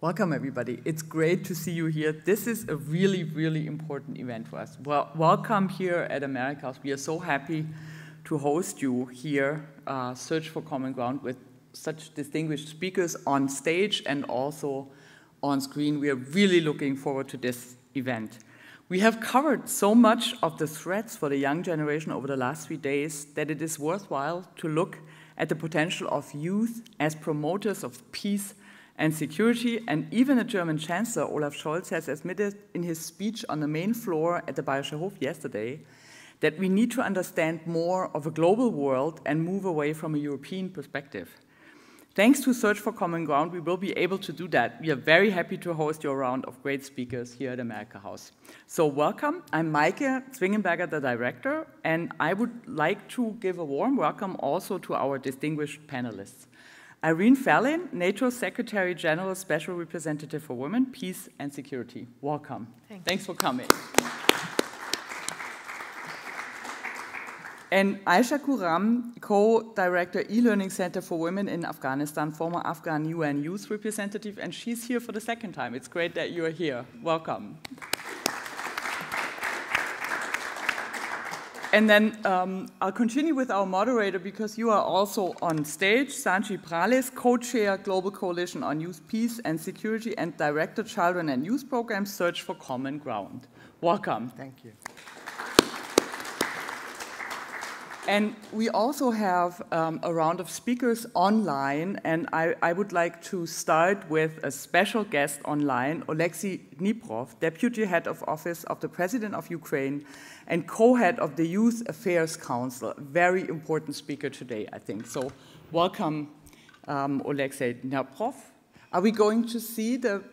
Welcome, everybody. It's great to see you here. This is a really, really important event for us. Well, welcome here at amerikahaus. We are so happy to host you here, Search for Common Ground, with such distinguished speakers on stage and also on screen. We are really looking forward to this event. We have covered so much of the threats for the young generation over the last 3 days that it is worthwhile to look at the potential of youth as promoters of peace and security, and even the German Chancellor Olaf Scholz has admitted in his speech on the main floor at the Bayerischer Hof yesterday that we need to understand more of a global world and move away from a European perspective. Thanks to Search for Common Ground, we will be able to do that. We are very happy to host your round of great speakers here at amerikahaus. So welcome. I'm Maike Zwingenberger, the director, and I would like to give a warm welcome also to our distinguished panelists. Irene Fallin, NATO's Secretary General Special Representative for Women, Peace and Security. Welcome. Thanks for coming. And Aisha Kuram, Co-Director E-Learning Center for Women in Afghanistan, former Afghan UN Youth Representative, and she's here for the second time. It's great that you're here. Welcome. And then I'll continue with our moderator because you are also on stage. Sanchi Prales, Co-Chair, Global Coalition on Youth Peace and Security and Director, Children and Youth Program, Search for Common Ground. Welcome. Thank you. And we also have a round of speakers online, and I would like to start with a special guest online, Oleksiy Dniprov, Deputy Head of Office of the President of Ukraine and co-head of the Youth Affairs Council. Very important speaker today, I think. So welcome, Oleksiy Dniprov. Are we going to see the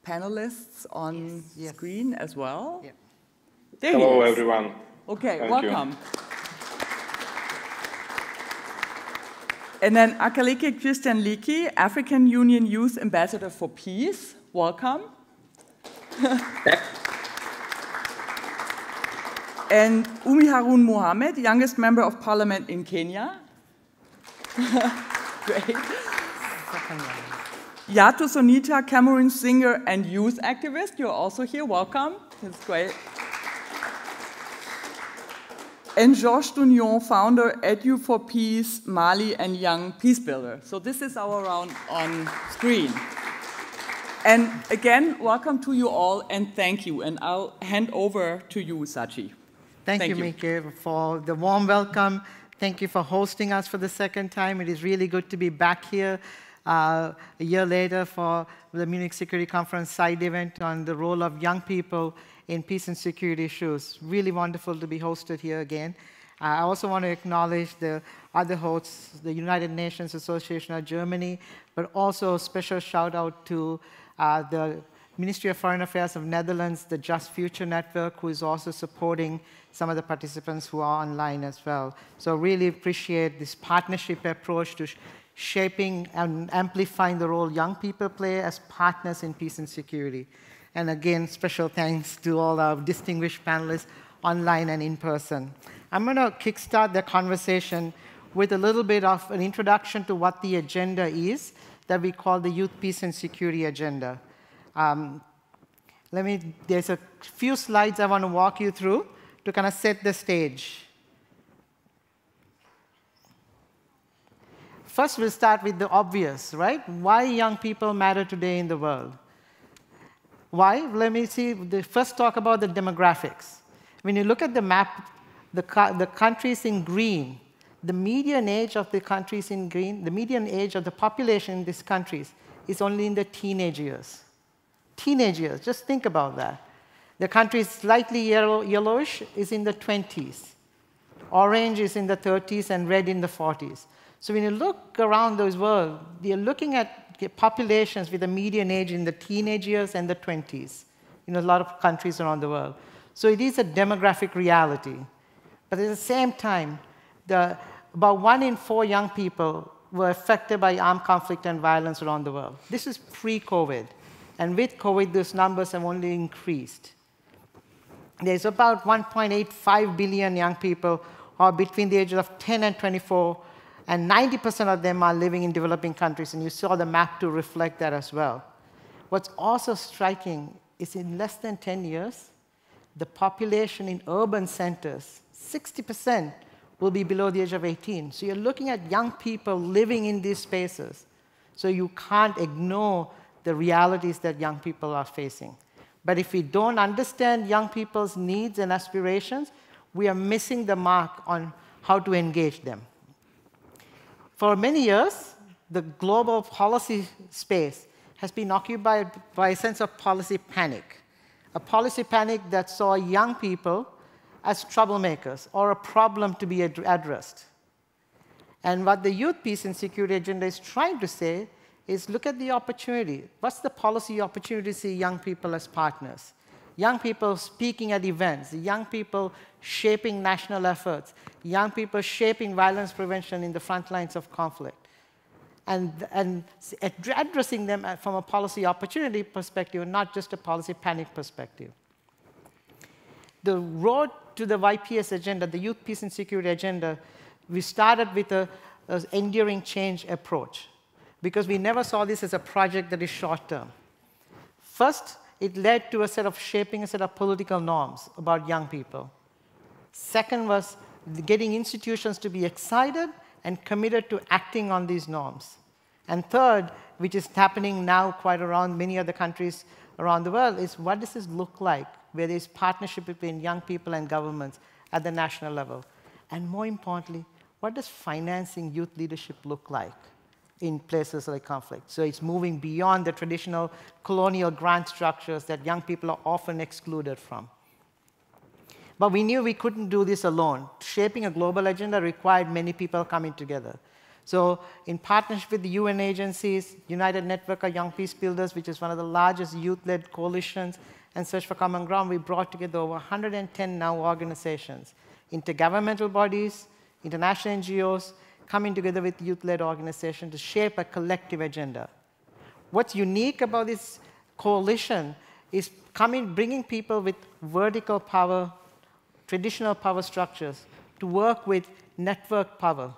panelists on screen as well? Yeah. Hello, everyone. Okay, Thank welcome. You. And then Akaleke Christian Liki, African Union Youth Ambassador for Peace. Welcome. And Umi Harun Mohammed, youngest member of parliament in Kenya. Great. Yato Sonita, Cameroon singer and youth activist. You're also here. Welcome. That's great. And Georges Dunion, founder, Edu for Peace, Mali, and Young Peacebuilder. So this is our round on screen. And again, welcome to you all, and thank you. And I'll hand over to you, Sachi. Thank you, Maike, for the warm welcome. Thank you for hosting us for the second time. It is really good to be back here a year later for the Munich Security Conference side event on the role of young people in peace and security issues. Really wonderful to be hosted here again. I also want to acknowledge the other hosts, the United Nations Association of Germany, but also a special shout out to the Ministry of Foreign Affairs of Netherlands, the Just Future Network, who is also supporting some of the participants who are online as well. So really appreciate this partnership approach to shaping and amplifying the role young people play as partners in peace and security. And again, special thanks to all our distinguished panelists online and in person. I'm going to kickstart the conversation with a little bit of an introduction to what the agenda is that we call the Youth Peace and Security Agenda. There's a few slides I want to walk you through to kind of set the stage. First, we'll start with the obvious, right? Why young people matter today in the world? Why? Let me first talk about the demographics. When you look at the map, the countries in green, the median age of the countries in green, the median age of the population in these countries is only in the teenage years. Teenage years, just think about that. The countries slightly yellowish is in the 20s. Orange is in the 30s and red in the 40s. So when you look around those world, you're looking at populations with a median age in the teenage years and the 20s in a lot of countries around the world. So it is a demographic reality. But at the same time, about 1 in 4 young people were affected by armed conflict and violence around the world. This is pre-COVID. And with COVID, those numbers have only increased. There's about 1.85 billion young people who are between the ages of 10 and 24 And 90% of them are living in developing countries, and you saw the map to reflect that as well. What's also striking is in less than 10 years, the population in urban centers, 60% will be below the age of 18. So you're looking at young people living in these spaces. So you can't ignore the realities that young people are facing. But if we don't understand young people's needs and aspirations, we are missing the mark on how to engage them. For many years, the global policy space has been occupied by a sense of policy panic, a policy panic that saw young people as troublemakers or a problem to be addressed. And what the Youth, Peace, and Security Agenda is trying to say is look at the opportunity. What's the policy opportunity to see young people as partners? Young people speaking at events, young people shaping national efforts, young people shaping violence prevention in the front lines of conflict, and addressing them from a policy opportunity perspective, not just a policy panic perspective. The road to the YPS agenda, the Youth, Peace, and Security Agenda, we started with an enduring change approach because we never saw this as a project that is short-term. First, it led to shaping a set of political norms about young people. Second was getting institutions to be excited and committed to acting on these norms. And third, which is happening now quite around many other countries around the world, is what does this look like, where there's partnership between young people and governments at the national level? And more importantly, what does financing youth leadership look like in places like conflict? So it's moving beyond the traditional colonial grant structures that young people are often excluded from. But we knew we couldn't do this alone. Shaping a global agenda required many people coming together. So in partnership with the UN agencies, United Network of Young Peacebuilders, which is one of the largest youth-led coalitions, and Search for Common Ground, we brought together over 110 now organizations, intergovernmental bodies, international NGOs, coming together with youth-led organizations to shape a collective agenda. What's unique about this coalition is bringing people with vertical power, traditional power structures, to work with network power,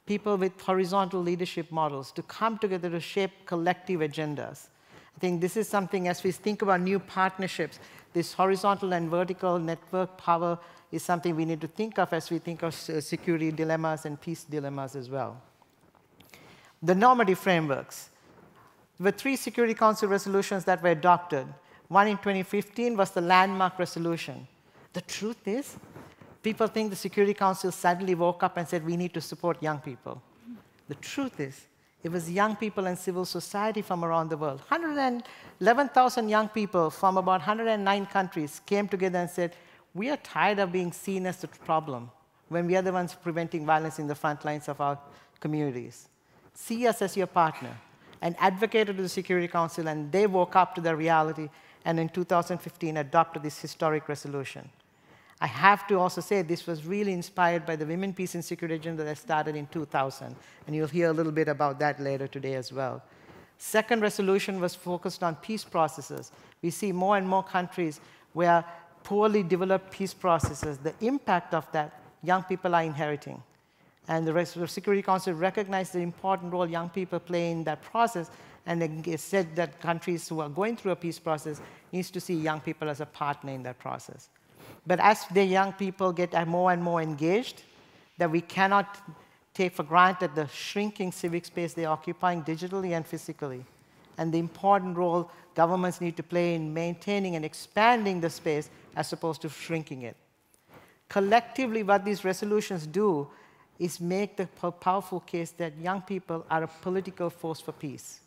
people with horizontal leadership models, to come together to shape collective agendas. I think this is something, as we think about new partnerships, this horizontal and vertical network power is something we need to think of as we think of security dilemmas and peace dilemmas as well. The normative frameworks. There were 3 Security Council resolutions that were adopted. One in 2015 was the landmark resolution. The truth is, people think the Security Council suddenly woke up and said, we need to support young people. The truth is, it was young people and civil society from around the world. 111,000 young people from about 109 countries came together and said, we are tired of being seen as the problem when we are the ones preventing violence in the front lines of our communities. See us as your partner, and advocated to the Security Council, and they woke up to the reality, and in 2015 adopted this historic resolution. I have to also say this was really inspired by the Women, Peace, and Security Agenda that started in 2000, and you'll hear a little bit about that later today as well. Second resolution was focused on peace processes. We see more and more countries where poorly developed peace processes, the impact of that, young people are inheriting. And the Security Council recognized the important role young people play in that process, and it said that countries who are going through a peace process needs to see young people as a partner in that process. But as the young people get more and more engaged, that we cannot take for granted the shrinking civic space they're occupying digitally and physically, and the important role governments need to play in maintaining and expanding the space as opposed to shrinking it. Collectively, what these resolutions do is make the powerful case that young people are a political force for peace.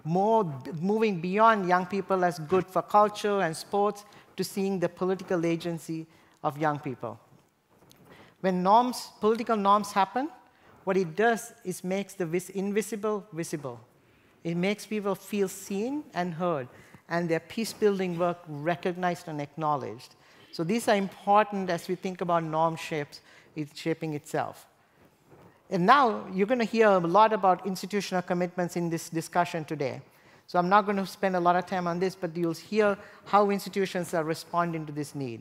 Moving beyond young people as good for culture and sports to seeing the political agency of young people. When political norms happen, what it does is makes the invisible visible. It makes people feel seen and heard, and their peace-building work recognized and acknowledged. So these are important as we think about norm shaping itself. And now you're going to hear a lot about institutional commitments in this discussion today. So I'm not going to spend a lot of time on this, but you'll hear how institutions are responding to this need.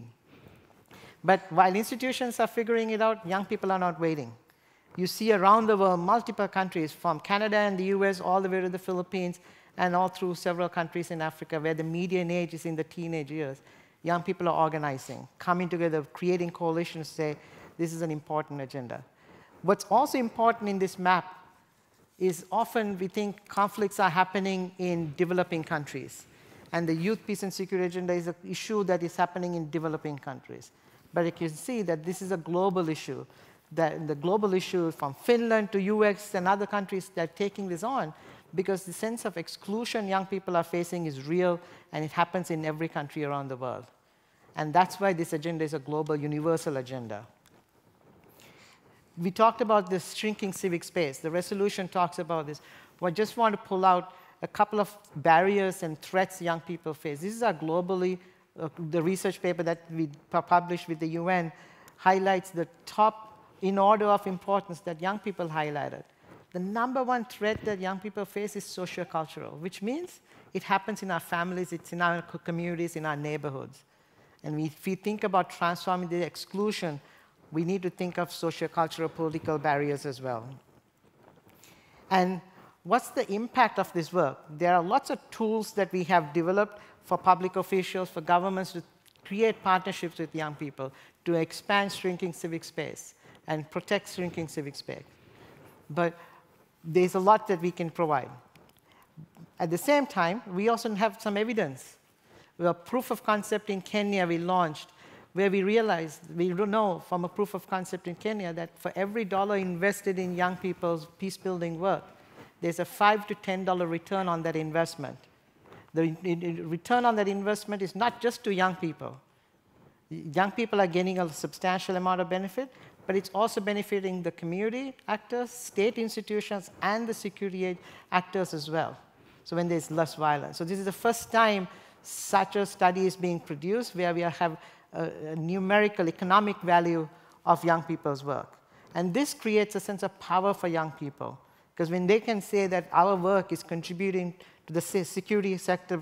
But while institutions are figuring it out, young people are not waiting. You see around the world, multiple countries, from Canada and the US all the way to the Philippines, and all through several countries in Africa where the median age is in the teenage years. Young people are organizing, coming together, creating coalitions to say, this is an important agenda. What's also important in this map is often we think conflicts are happening in developing countries. And the youth, peace, and security agenda is an issue that is happening in developing countries. But you can see that this is a global issue. That the global issue from Finland to US and other countries that are taking this on, because the sense of exclusion young people are facing is real, and it happens in every country around the world. And that's why this agenda is a global, universal agenda. We talked about this shrinking civic space. The resolution talks about this. I just want to pull out a couple of barriers and threats young people face. This is our globally, the research paper that we published with the UN highlights the top in order of importance that young people highlighted. The #1 threat that young people face is sociocultural, which means it happens in our families, it's in our communities, in our neighborhoods. And if we think about transforming the exclusion, we need to think of sociocultural political barriers as well. And what's the impact of this work? There are lots of tools that we have developed for public officials, for governments to create partnerships with young people, to expand shrinking civic space and protect shrinking civic space. But there's a lot that we can provide. At the same time, we also have some evidence. We have proof of concept in Kenya we launched, where we realized, we know from a proof of concept in Kenya that for every dollar invested in young people's peace-building work, there's a $5 to $10 return on that investment. The return on that investment is not just to young people. Young people are getting a substantial amount of benefit, but it's also benefiting the community actors, state institutions, and the security actors as well. So when there's less violence. So this is the first time such a study is being produced where we have a numerical economic value of young people's work. And this creates a sense of power for young people. Because when they can say that our work is contributing to the security sector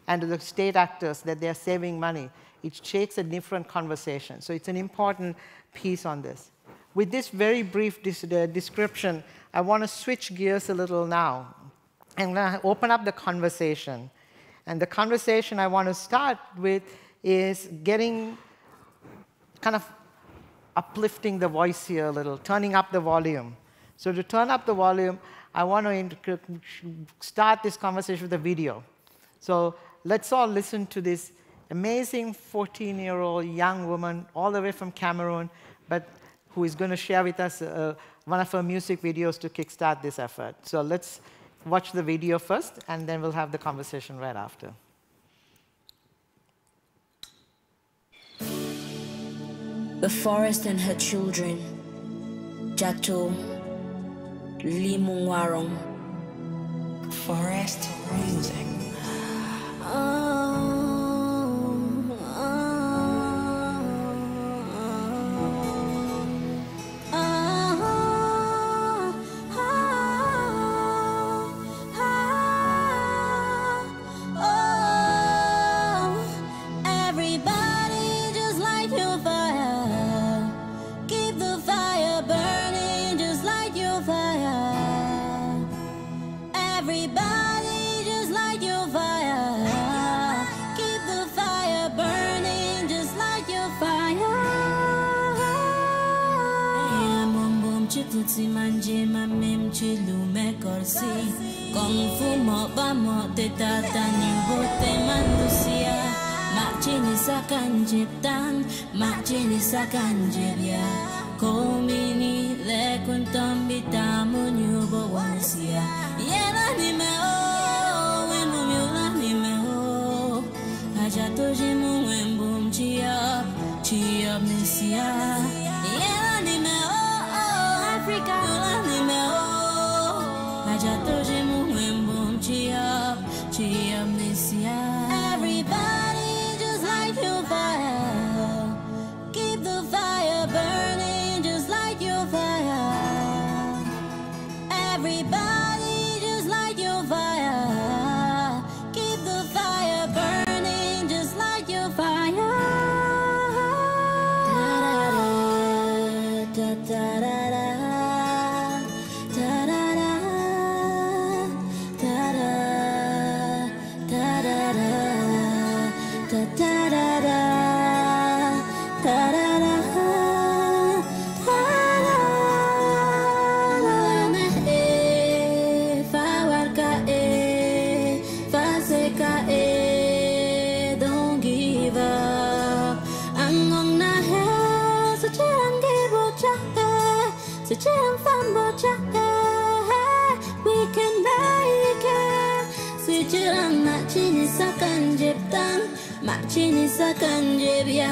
and to the state actors, that they're saving money, it takes a different conversation. So it's an important piece on this. With this very brief description, I want to switch gears a little now. I'm going to open up the conversation. And the conversation I want to start with is getting kind of uplifting the voice here a little, turning up the volume. So to turn up the volume, I want to start this conversation with a video. So let's all listen to this amazing 14-year-old young woman all the way from Cameroon, but who is going to share with us one of her music videos to kickstart this effort. So let's watch the video first, and then we'll have the conversation right after. The forest and her children, Jato, Limungwarong. Forest music. Manje mamem chilu me korsi Kung fu mo ba mo te tata nyubote manusia Mak chini sakan jiptang Mak chini sakan jibya Komini le kuntom bitamu nyubo wanusia Yela ni me o Wimbo myula ni me o Hajato jimu wembum chiab Chiab nisia Yela ni me o Africa, everybody just like your fire. Keep the fire burning just like your fire. Everybody just like your fire. Keep the fire burning just like your fire. Da da da da da da. Machini sakanjeptan, machini sakanjebya.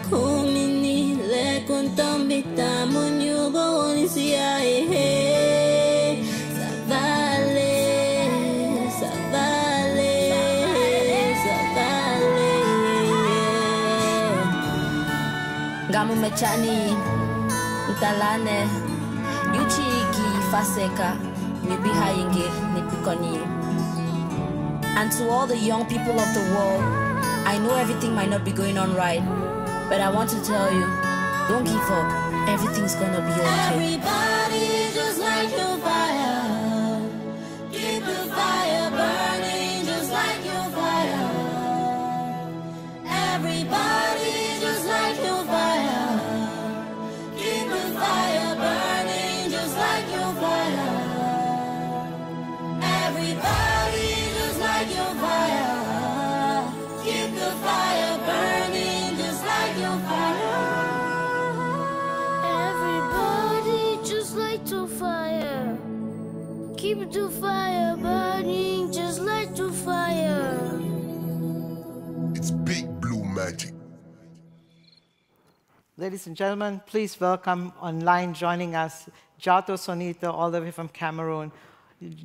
Kumini le kuntombita munyugo onisia ehe. Savale, savale, savale. Gamu mechani, utalane, yuchigi faseka, nibihainge, nipikoni. And to all the young people of the world, I know everything might not be going on right, but I want to tell you, don't give up. Everything's gonna be okay. Everybody just like your fire. Keep the fire burning just like your fire. Everybody just like your fire. Keep the fire burning just like your fire. Everybody like your fire, keep the fire burning just like your fire. Everybody just like the fire, keep the fire burning just like the fire. It's big blue magic. Ladies and gentlemen, please welcome online joining us, Jato Sonita, all the way from Cameroon.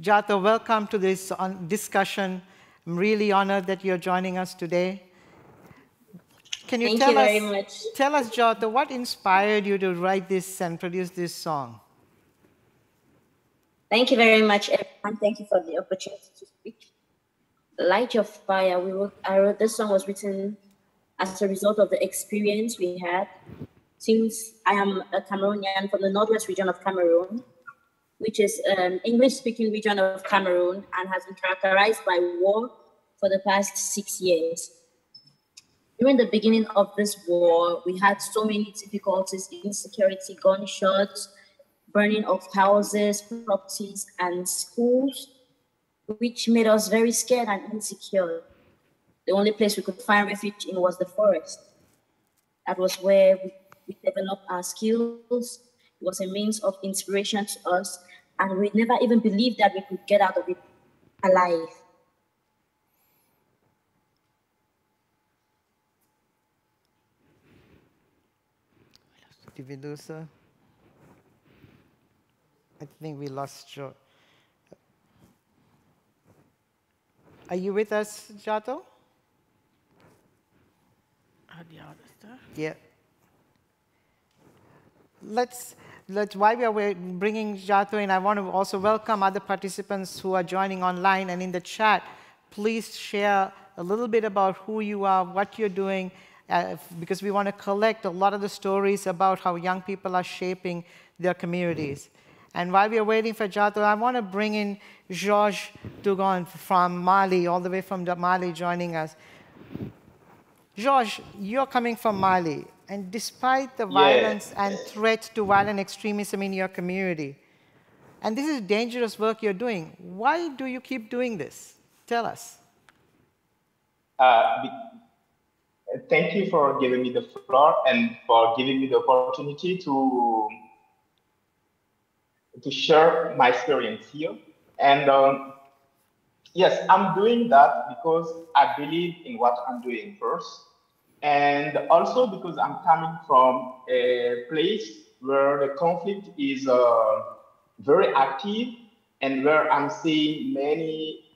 Jato, welcome to this discussion. I'm really honored that you're joining us today. Can you tell us, Jato, what inspired you to write this and produce this song? Thank you very much, everyone. Thank you for the opportunity to speak. Light Your Fire. I wrote this song was written as a result of the experience we had. Since I am a Cameroonian from the northwest region of Cameroon, which is an English-speaking region of Cameroon and has been characterized by war for the past 6 years. During the beginning of this war, we had so many difficulties: insecurity, gunshots, burning of houses, properties, and schools, which made us very scared and insecure. The only place we could find refuge in was the forest. That was where we developed our skills. It was a means of inspiration to us, and we never even believed that we could get out of it alive. Did we lose her? I think we lost Joe. Are you with us, Jato? Yeah. Let's while we are bringing Jato in, I want to also welcome other participants who are joining online and in the chat. Please share a little bit about who you are, what you're doing, because we want to collect a lot of the stories about how young people are shaping their communities. And while we are waiting for Jato, I want to bring in Georges Dugon from Mali, all the way from Mali, joining us. Georges, you're coming from Mali. And despite the violence and threat to violent extremism in your community, and this is dangerous work you're doing, why do you keep doing this? Tell us. Thank you for giving me the floor and for giving me the opportunity to share my experience here. And yes, I'm doing that because I believe in what I'm doing first. And also because I'm coming from a place where the conflict is very active and where I'm seeing many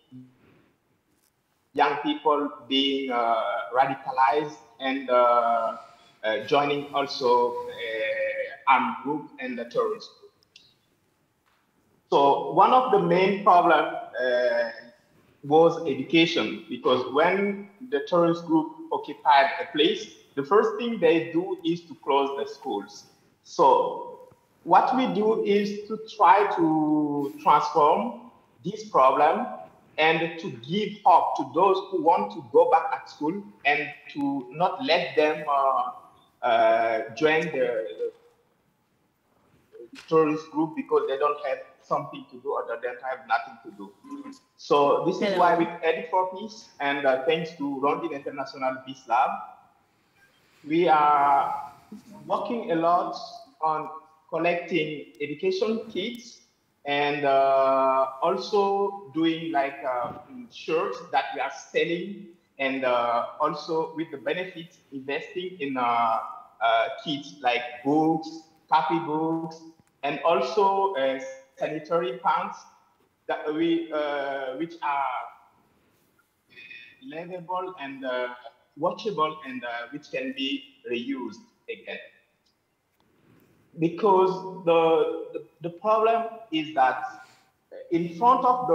young people being radicalized and joining also armed group and the terrorist group. So one of the main problems was education, because when the terrorist group occupied a place, the first thing they do is to close the schools. So what we do is to try to transform this problem and to give hope to those who want to go back at school and to not let them join the terrorist group because they don't have something to do other than have nothing to do. So this is why with Edit for Peace and thanks to London International Peace Lab, we are working a lot on collecting education kits and also doing like shirts that we are selling, and also with the benefits investing in kits like books, copybooks, and also sanitary pants that which are livable and watchable, and which can be reused again. Because the problem is that in front of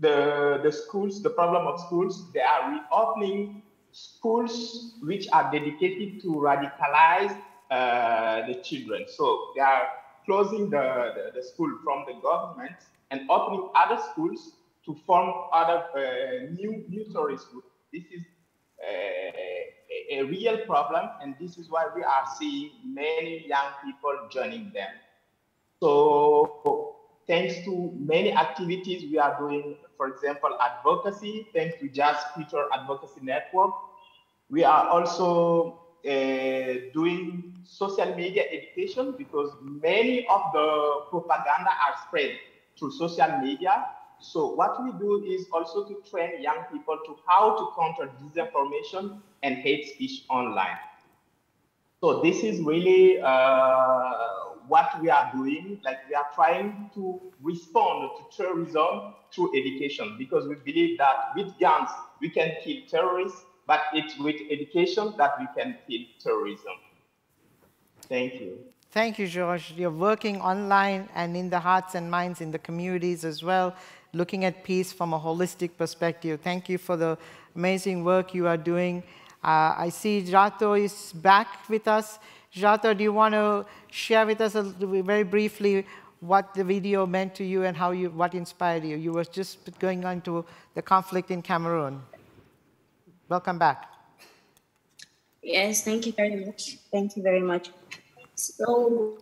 the schools, the problem of schools, they are reopening schools which are dedicated to radicalize the children. So they are closing the school from the government and opening other schools to form other new tourist groups. This is a real problem, and this is why we are seeing many young people joining them. So thanks to many activities we are doing, for example, advocacy, thanks to Jazz Future Advocacy Network, we are also doing social media education, because many of the propaganda are spread through social media. So what we do is also to train young people to how to counter disinformation and hate speech online. So this is really what we are doing. Like, we are trying to respond to terrorism through education, because we believe that with guns we can kill terrorists, but it's with education that we can kill terrorism. Thank you. Thank you, George. You're working online and in the hearts and minds in the communities as well, looking at peace from a holistic perspective. Thank you for the amazing work you are doing. I see Jato is back with us. Jato, do you want to share with us very briefly what the video meant to you and what inspired you? You were just going on to the conflict in Cameroon. Welcome back. Yes, thank you very much. Thank you very much. So,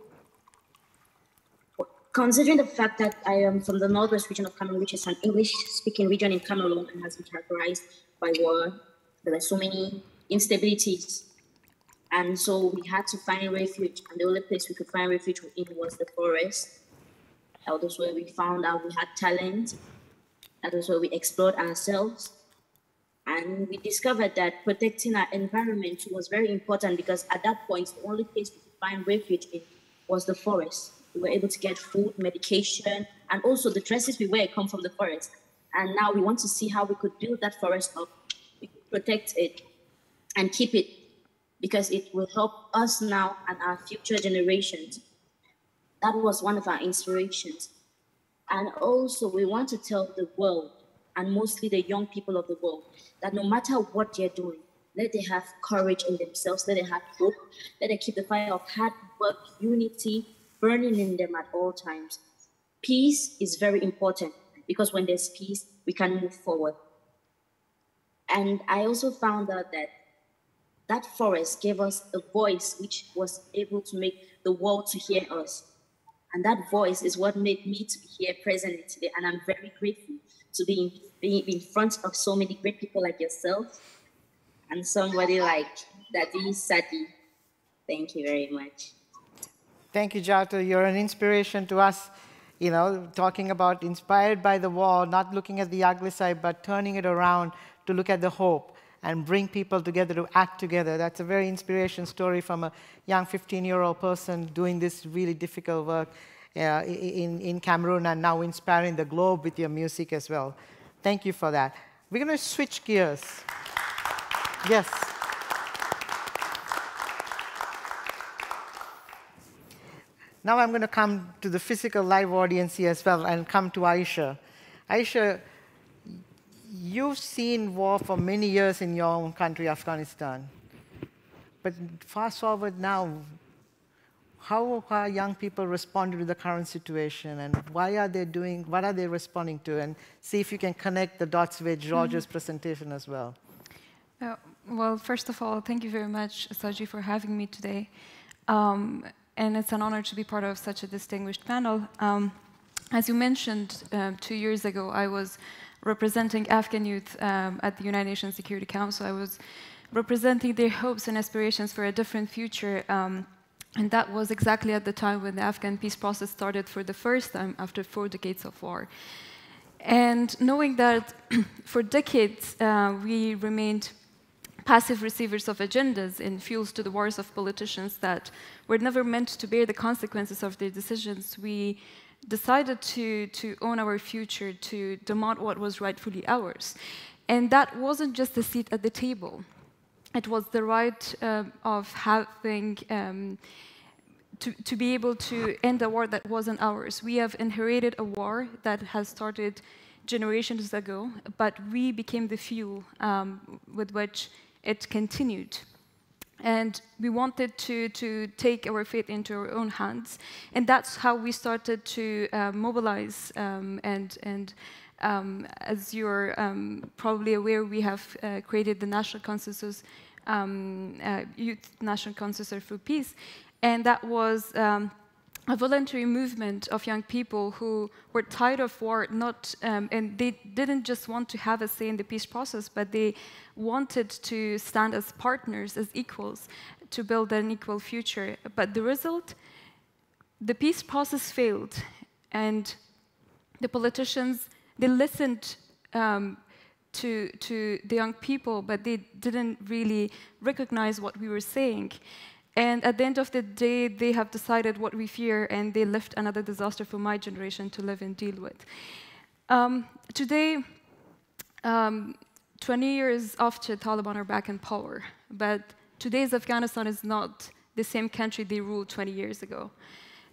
considering the fact that I am from the northwest region of Cameroon, which is an English-speaking region in Cameroon and has been characterized by war, there are so many instabilities. And so we had to find refuge, and the only place we could find refuge in was the forest. That was where we found out we had talent. That was where we explored ourselves. And we discovered that protecting our environment was very important, because at that point, the only place we could find refuge in was the forest. We were able to get food, medication, and also the dresses we wear come from the forest. And now we want to see how we could build that forest up, we could protect it and keep it, because it will help us now and our future generations. That was one of our inspirations. And also we want to tell the world, and mostly the young people of the world, that no matter what they're doing, let them have courage in themselves, let them have hope, let them keep the fire of hard work, unity, burning in them at all times. Peace is very important, because when there's peace, we can move forward. And I also found out that that forest gave us a voice which was able to make the world to hear us. And that voice is what made me to be here present today. And I'm very grateful to be in front of so many great people like yourself and somebody like Daddy Sadi. Thank you very much. Thank you, Jato. You're an inspiration to us, you know, talking about inspired by the war, not looking at the ugly side, but turning it around to look at the hope and bring people together to act together. That's a very inspiration story from a young 15-year-old person doing this really difficult work in Cameroon, and now inspiring the globe with your music as well. Thank you for that. We're going to switch gears. Yes. Now I'm going to come to the physical live audience here as well, and come to Aisha. Aisha, you've seen war for many years in your own country, Afghanistan. But fast forward now, how are young people responding to the current situation, and what are they responding to? And see if you can connect the dots with George's presentation as well. Well, first of all, thank you very much, Saji, for having me today. And it's an honor to be part of such a distinguished panel. As you mentioned, 2 years ago, I was representing Afghan youth at the United Nations Security Council. I was representing their hopes and aspirations for a different future And that was exactly at the time when the Afghan peace process started for the first time after 4 decades of war. And knowing that for decades we remained passive receivers of agendas and fuels to the wars of politicians that were never meant to bear the consequences of their decisions, we decided to own our future, to demand what was rightfully ours. And that wasn't just a seat at the table. It was the right of having, to be able to end a war that wasn't ours. We have inherited a war that has started generations ago, but we became the fuel with which it continued. And we wanted to take our fate into our own hands. And that's how we started to mobilize and as you're probably aware, we have created the National Consensus, Youth National Consensus for Peace, and that was a voluntary movement of young people who were tired of war, and they didn't just want to have a say in the peace process, but they wanted to stand as partners, as equals, to build an equal future. But the result, the peace process failed, and the politicians, they listened to the young people, but they didn't really recognize what we were saying. And at the end of the day, they have decided what we fear, and they left another disaster for my generation to live and deal with. Today, 20 years after Taliban are back in power, but today's Afghanistan is not the same country they ruled 20 years ago,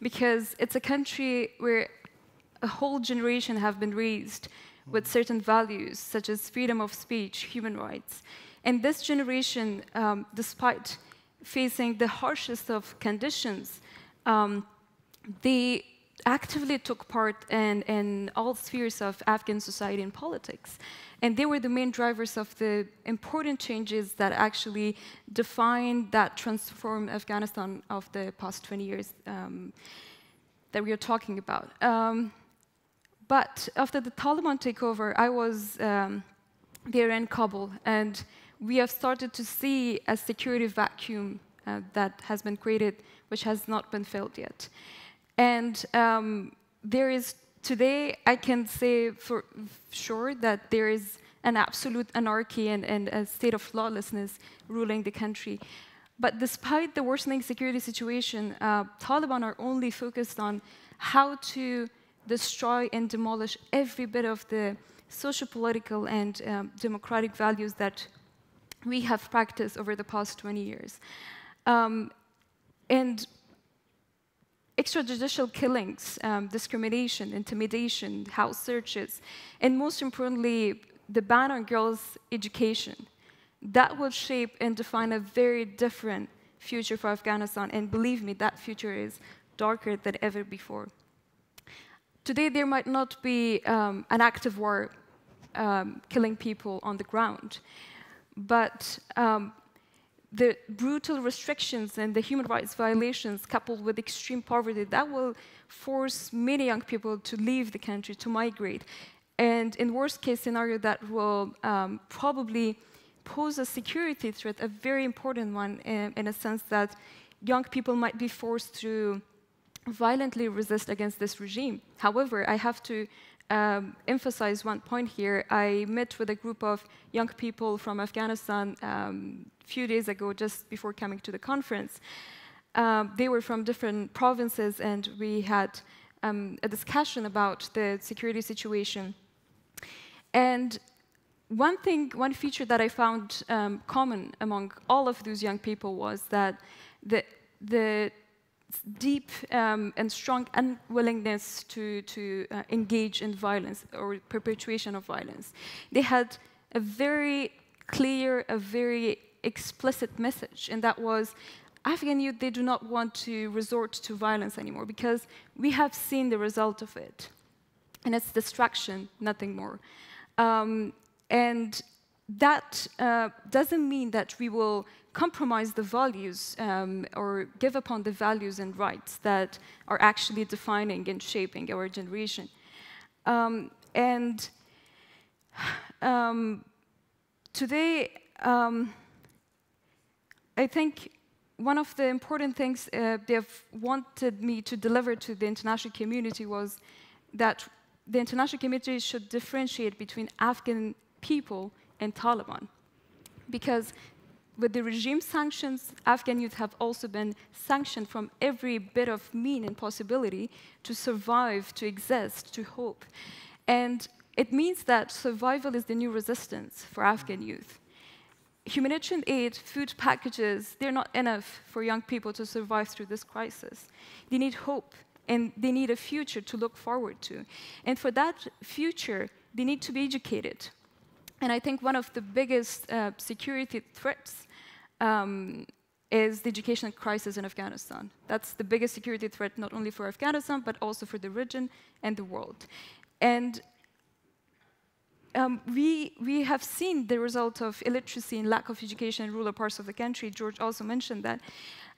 because it's a country where a whole generation have been raised with certain values, such as freedom of speech, human rights. And this generation, despite facing the harshest of conditions, they actively took part in all spheres of Afghan society and politics. And they were the main drivers of the important changes that actually defined, that transformed Afghanistan of the past 20 years that we are talking about. But after the Taliban takeover, I was there in Kabul, and we have started to see a security vacuum that has been created, which has not been filled yet. And there is, today, I can say for sure that there is an absolute anarchy and a state of lawlessness ruling the country. But despite the worsening security situation, Taliban are only focused on how to destroy and demolish every bit of the socio-political and democratic values that we have practiced over the past 20 years. And extrajudicial killings, discrimination, intimidation, house searches, and most importantly, the ban on girls' education, that will shape and define a very different future for Afghanistan. And believe me, that future is darker than ever before. Today, there might not be an active war killing people on the ground, but the brutal restrictions and the human rights violations coupled with extreme poverty, that will force many young people to leave the country, to migrate. And in worst case scenario, that will probably pose a security threat, a very important one, in a sense that young people might be forced to violently resist against this regime. However, I have to emphasize one point here. I met with a group of young people from Afghanistan a few days ago, just before coming to the conference. They were from different provinces, and we had a discussion about the security situation. And one feature that I found common among all of those young people was that the deep and strong unwillingness to engage in violence or perpetuation of violence. They had a very clear, a very explicit message, and that was, Afghan youth, they do not want to resort to violence anymore because we have seen the result of it. And it's distraction, nothing more. And that doesn't mean that we will compromise the values or give up on the values and rights that are actually defining and shaping our generation. Today, I think one of the important things they've wanted me to deliver to the international community was that the international community should differentiate between Afghan people and Taliban. Because with the regime sanctions, Afghan youth have also been sanctioned from every bit of mean and possibility to survive, to exist, to hope. And it means that survival is the new resistance for Afghan youth. Humanitarian aid, food packages, they're not enough for young people to survive through this crisis. They need hope, and they need a future to look forward to. And for that future, they need to be educated. And I think one of the biggest security threats is the education crisis in Afghanistan. That's the biggest security threat, not only for Afghanistan, but also for the region and the world. And we have seen the result of illiteracy and lack of education in rural parts of the country. George also mentioned that,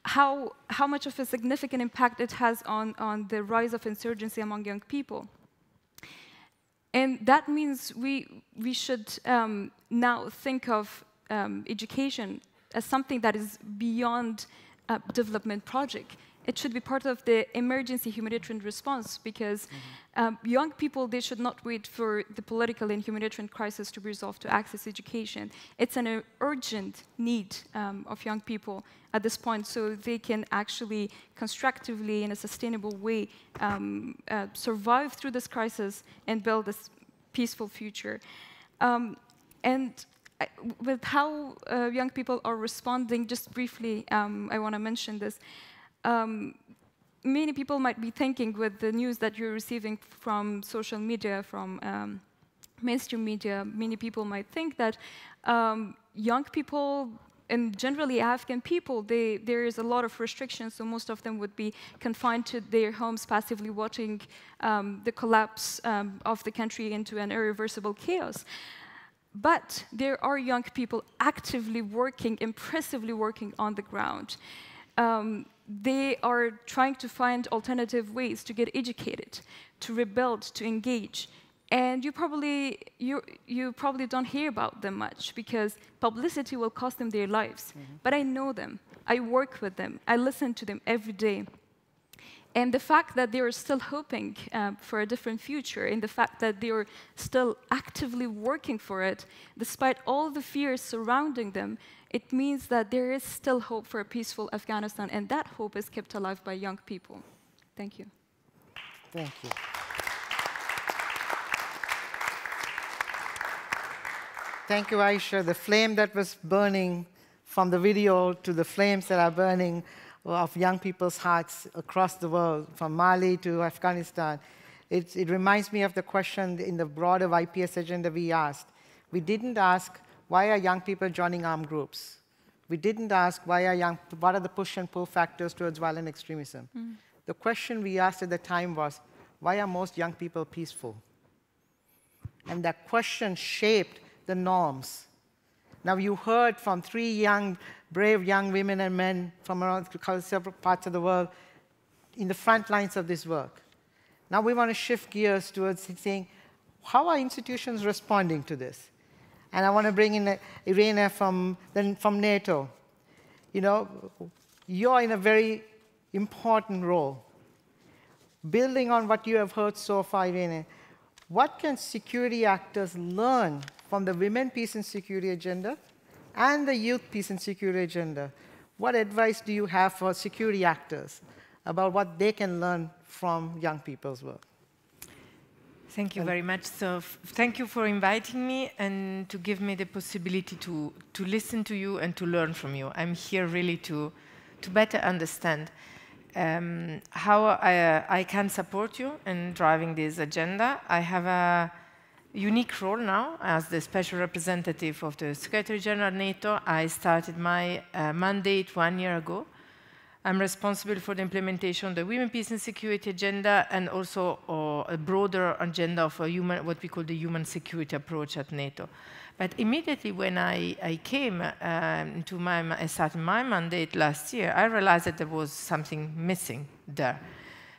how much of a significant impact it has on the rise of insurgency among young people. And that means we should now think of education as something that is beyond a development project. It should be part of the emergency humanitarian response, because young people, they should not wait for the political and humanitarian crisis to be resolved to access education. It's an urgent need of young people at this point, so they can actually constructively, in a sustainable way, survive through this crisis and build this peaceful future. And with how young people are responding, just briefly, I want to mention this. Many people might be thinking, with the news that you're receiving from social media, from mainstream media, many people might think that young people, and generally Afghan people, there is a lot of restrictions, so most of them would be confined to their homes, passively watching the collapse of the country into an irreversible chaos. But there are young people actively working, impressively working on the ground. They are trying to find alternative ways to get educated, to rebuild, to engage. And you probably don't hear about them much, because publicity will cost them their lives. But I know them. I work with them. I listen to them every day. And the fact that they are still hoping for a different future, and the fact that they are still actively working for it, despite all the fears surrounding them, it means that there is still hope for a peaceful Afghanistan, and that hope is kept alive by young people. Thank you. Thank you. Thank you, Aisha. The flame that was burning from the video to the flames that are burning of young people's hearts across the world, from Mali to Afghanistan, it reminds me of the question in the broader YPS agenda we asked. We didn't ask, why are young people joining armed groups? We didn't ask, what are the push and pull factors towards violent extremism? The question we asked at the time was, why are most young people peaceful? And that question shaped the norms. Now, you heard from 3 young, brave young women and men from around several parts of the world in the front lines of this work. Now we want to shift gears towards saying, how are institutions responding to this? And I want to bring in Irene from NATO. You know, you're in a very important role. Building on what you have heard so far, Irene, what can security actors learn from the Women, Peace and Security agenda and the Youth, Peace and Security agenda? What advice do you have for security actors about what they can learn from young people's work? Thank you very much. So thank you for inviting me and to give me the possibility to listen to you and to learn from you. I'm here really to better understand how I can support you in driving this agenda. I have a unique role now as the special representative of the Secretary General of NATO. I started my mandate 1 year ago. I'm responsible for the implementation of the Women, Peace and Security agenda, and also a broader agenda of what we call the human security approach at NATO. But immediately when I came I started my mandate last year, I realized that there was something missing there.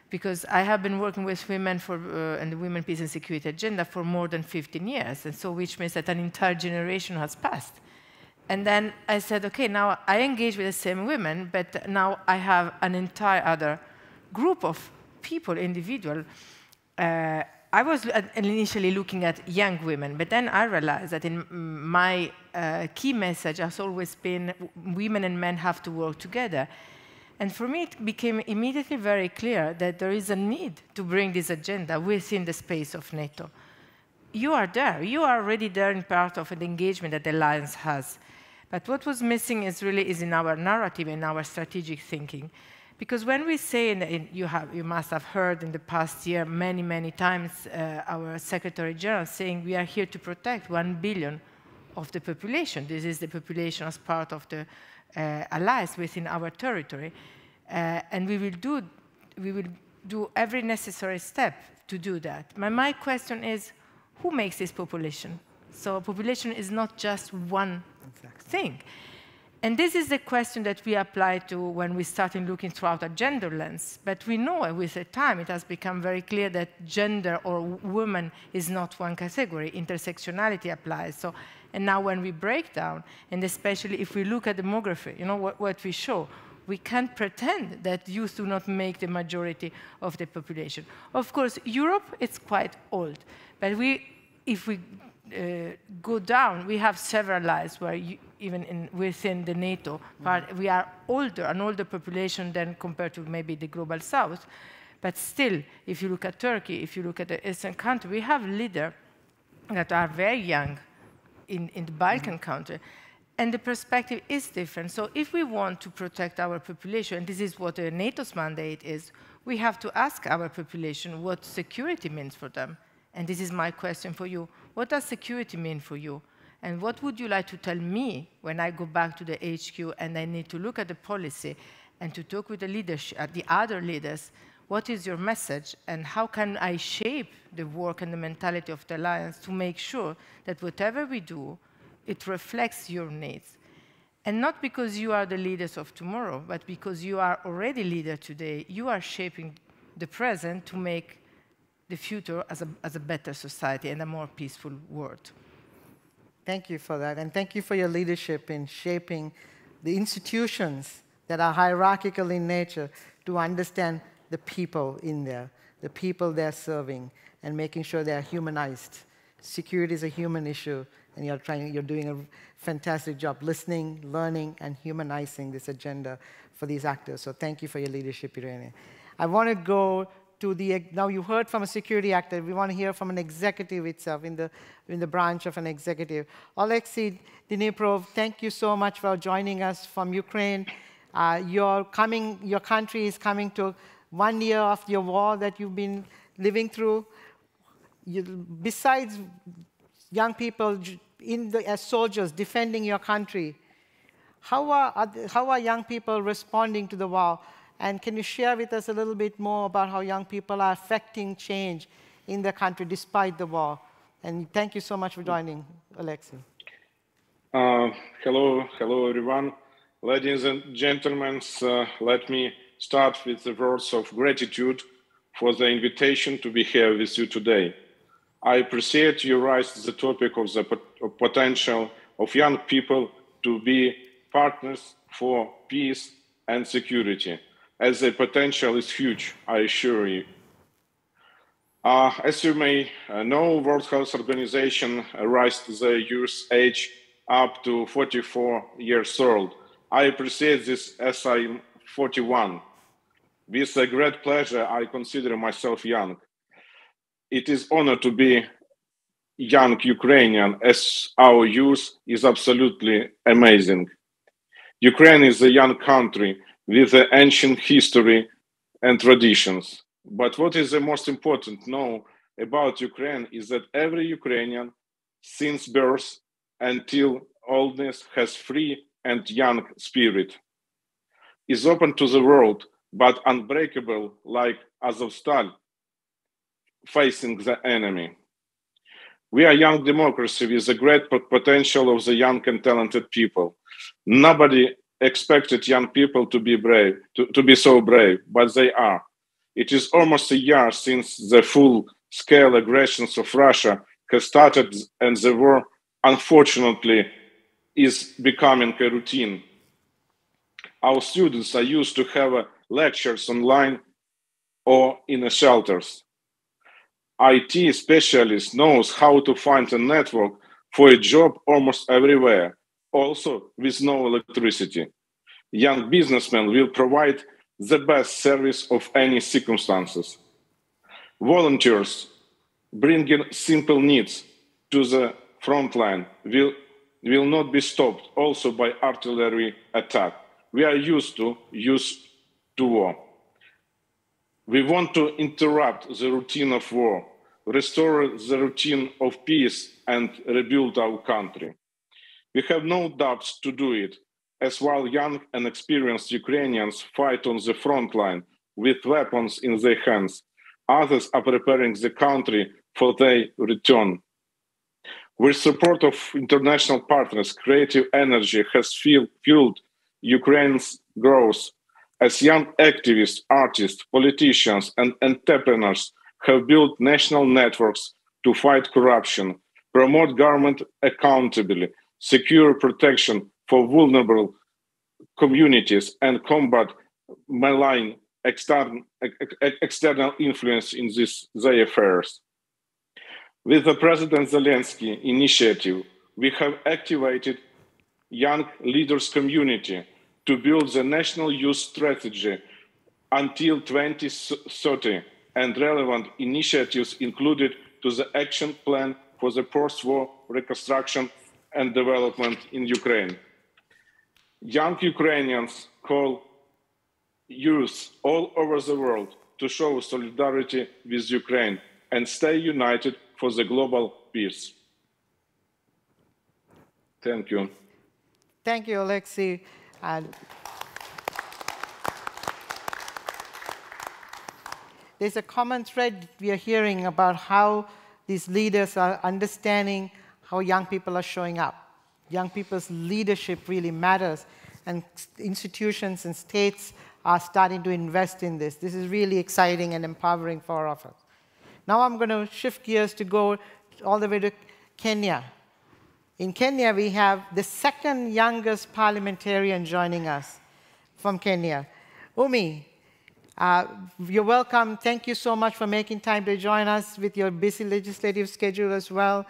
Because I have been working with women and the Women, Peace and Security agenda for more than 15 years, and so which means that an entire generation has passed. And then I said, okay, now I engage with the same women, but now I have an entire other group of people, individual. I was initially looking at young women, but then I realized that in my key message has always been women and men have to work together. And for me, it became immediately very clear that there is a need to bring this agenda within the space of NATO. You are there. You are already there in part of the engagement that the alliance has. But what was missing is in our narrative, in our strategic thinking. Because when we say, you must have heard in the past year many, many times our Secretary General saying we are here to protect 1 billion of the population. This is the population as part of the allies within our territory. And we will do every necessary step to do that. My question is, who makes this population? So population is not just one thing. And this is the question that we apply to when we start looking throughout a gender lens. But we know with the time it has become very clear that gender or woman is not one category. Intersectionality applies. So, and now when we break down, and especially if we look at demography, you know what we show, we can't pretend that youth do not make the majority of the population. Of course, Europe, it's quite old. But if we go down, we have several allies where even within the NATO part, we are an older population than compared to maybe the global south. But still, if you look at Turkey, if you look at the Eastern country, we have leaders that are very young in the Balkan country. And the perspective is different. So if we want to protect our population, and this is what NATO's mandate is, we have to ask our population what security means for them. And this is my question for you. What does security mean for you? And what would you like to tell me when I go back to the HQ and I need to look at the policy and to talk with the leadership, the other leaders? What is your message? And how can I shape the work and the mentality of the alliance to make sure that whatever we do, it reflects your needs? And not because you are the leaders of tomorrow, but because you are already leader today. You are shaping the present to make the future as a better society and a more peaceful world. Thank you for that, and thank you for your leadership in shaping the institutions that are hierarchical in nature to understand the people in there, the people they're serving, and making sure they're humanized. Security is a human issue, and you're doing a fantastic job listening, learning, and humanizing this agenda for these actors. So thank you for your leadership, Irene. I want to go to now you heard from a security actor. We want to hear from an executive itself, in the branch of an executive. Alexei Dniprov, thank you so much for joining us from Ukraine. Your country is coming to 1 year of your war that you've been living through. Besides young people as soldiers defending your country, how are young people responding to the war? And can you share with us a little bit more about how young people are affecting change in the country despite the war? And thank you so much for joining, Alexei. Hello everyone. Ladies and gentlemen, let me start with the words of gratitude for the invitation to be here with you today. I appreciate you raised the topic of the potential of young people to be partners for peace and security, as the potential is huge, I assure you. As you may know, World Health Organization raised the youth age up to 44 years old. I appreciate this as I'm 41. With a great pleasure, I consider myself young. It is an honor to be young Ukrainian, as our youth is absolutely amazing. Ukraine is a young country with an ancient history and traditions. But what is the most important to know about Ukraine is that every Ukrainian, since birth until oldness, has free and young spirit, is open to the world, but unbreakable like Azovstal, facing the enemy. We are a young democracy with the great potential of the young and talented people. Nobody expected young people to be brave, to be so brave, but they are. It is almost a year since the full-scale aggressions of Russia has started, and the war, unfortunately, is becoming a routine. Our students are used to have lectures online or in the shelters. IT specialist knows how to find a network for a job almost everywhere, also with no electricity. Young businessmen will provide the best service of any circumstances. Volunteers bringing simple needs to the front line will not be stopped also by artillery attack. We are used to war. We want to interrupt the routine of war, restore the routine of peace, and rebuild our country. We have no doubts to do it, as while young and experienced Ukrainians fight on the front line with weapons in their hands, others are preparing the country for their return. With support of international partners, creative energy has fueled Ukraine's growth, as young activists, artists, politicians, and entrepreneurs have built national networks to fight corruption, promote government accountability, secure protection for vulnerable communities, and combat malign external influence in their affairs. With the President Zelensky initiative, we have activated Young Leaders Community to build the national youth strategy until 2030, and relevant initiatives included to the action plan for the post-war reconstruction and development in Ukraine. Young Ukrainians call youth all over the world to show solidarity with Ukraine and stay united for the global peace. Thank you. Thank you, Alexei. And there's a common thread we are hearing about how these leaders are understanding how young people are showing up. Young people's leadership really matters, and institutions and states are starting to invest in this. This is really exciting and empowering for all of us. Now I'm going to shift gears to go all the way to Kenya. In Kenya, we have the second youngest parliamentarian joining us from Kenya. Umi, you're welcome. Thank you so much for making time to join us with your busy legislative schedule as well.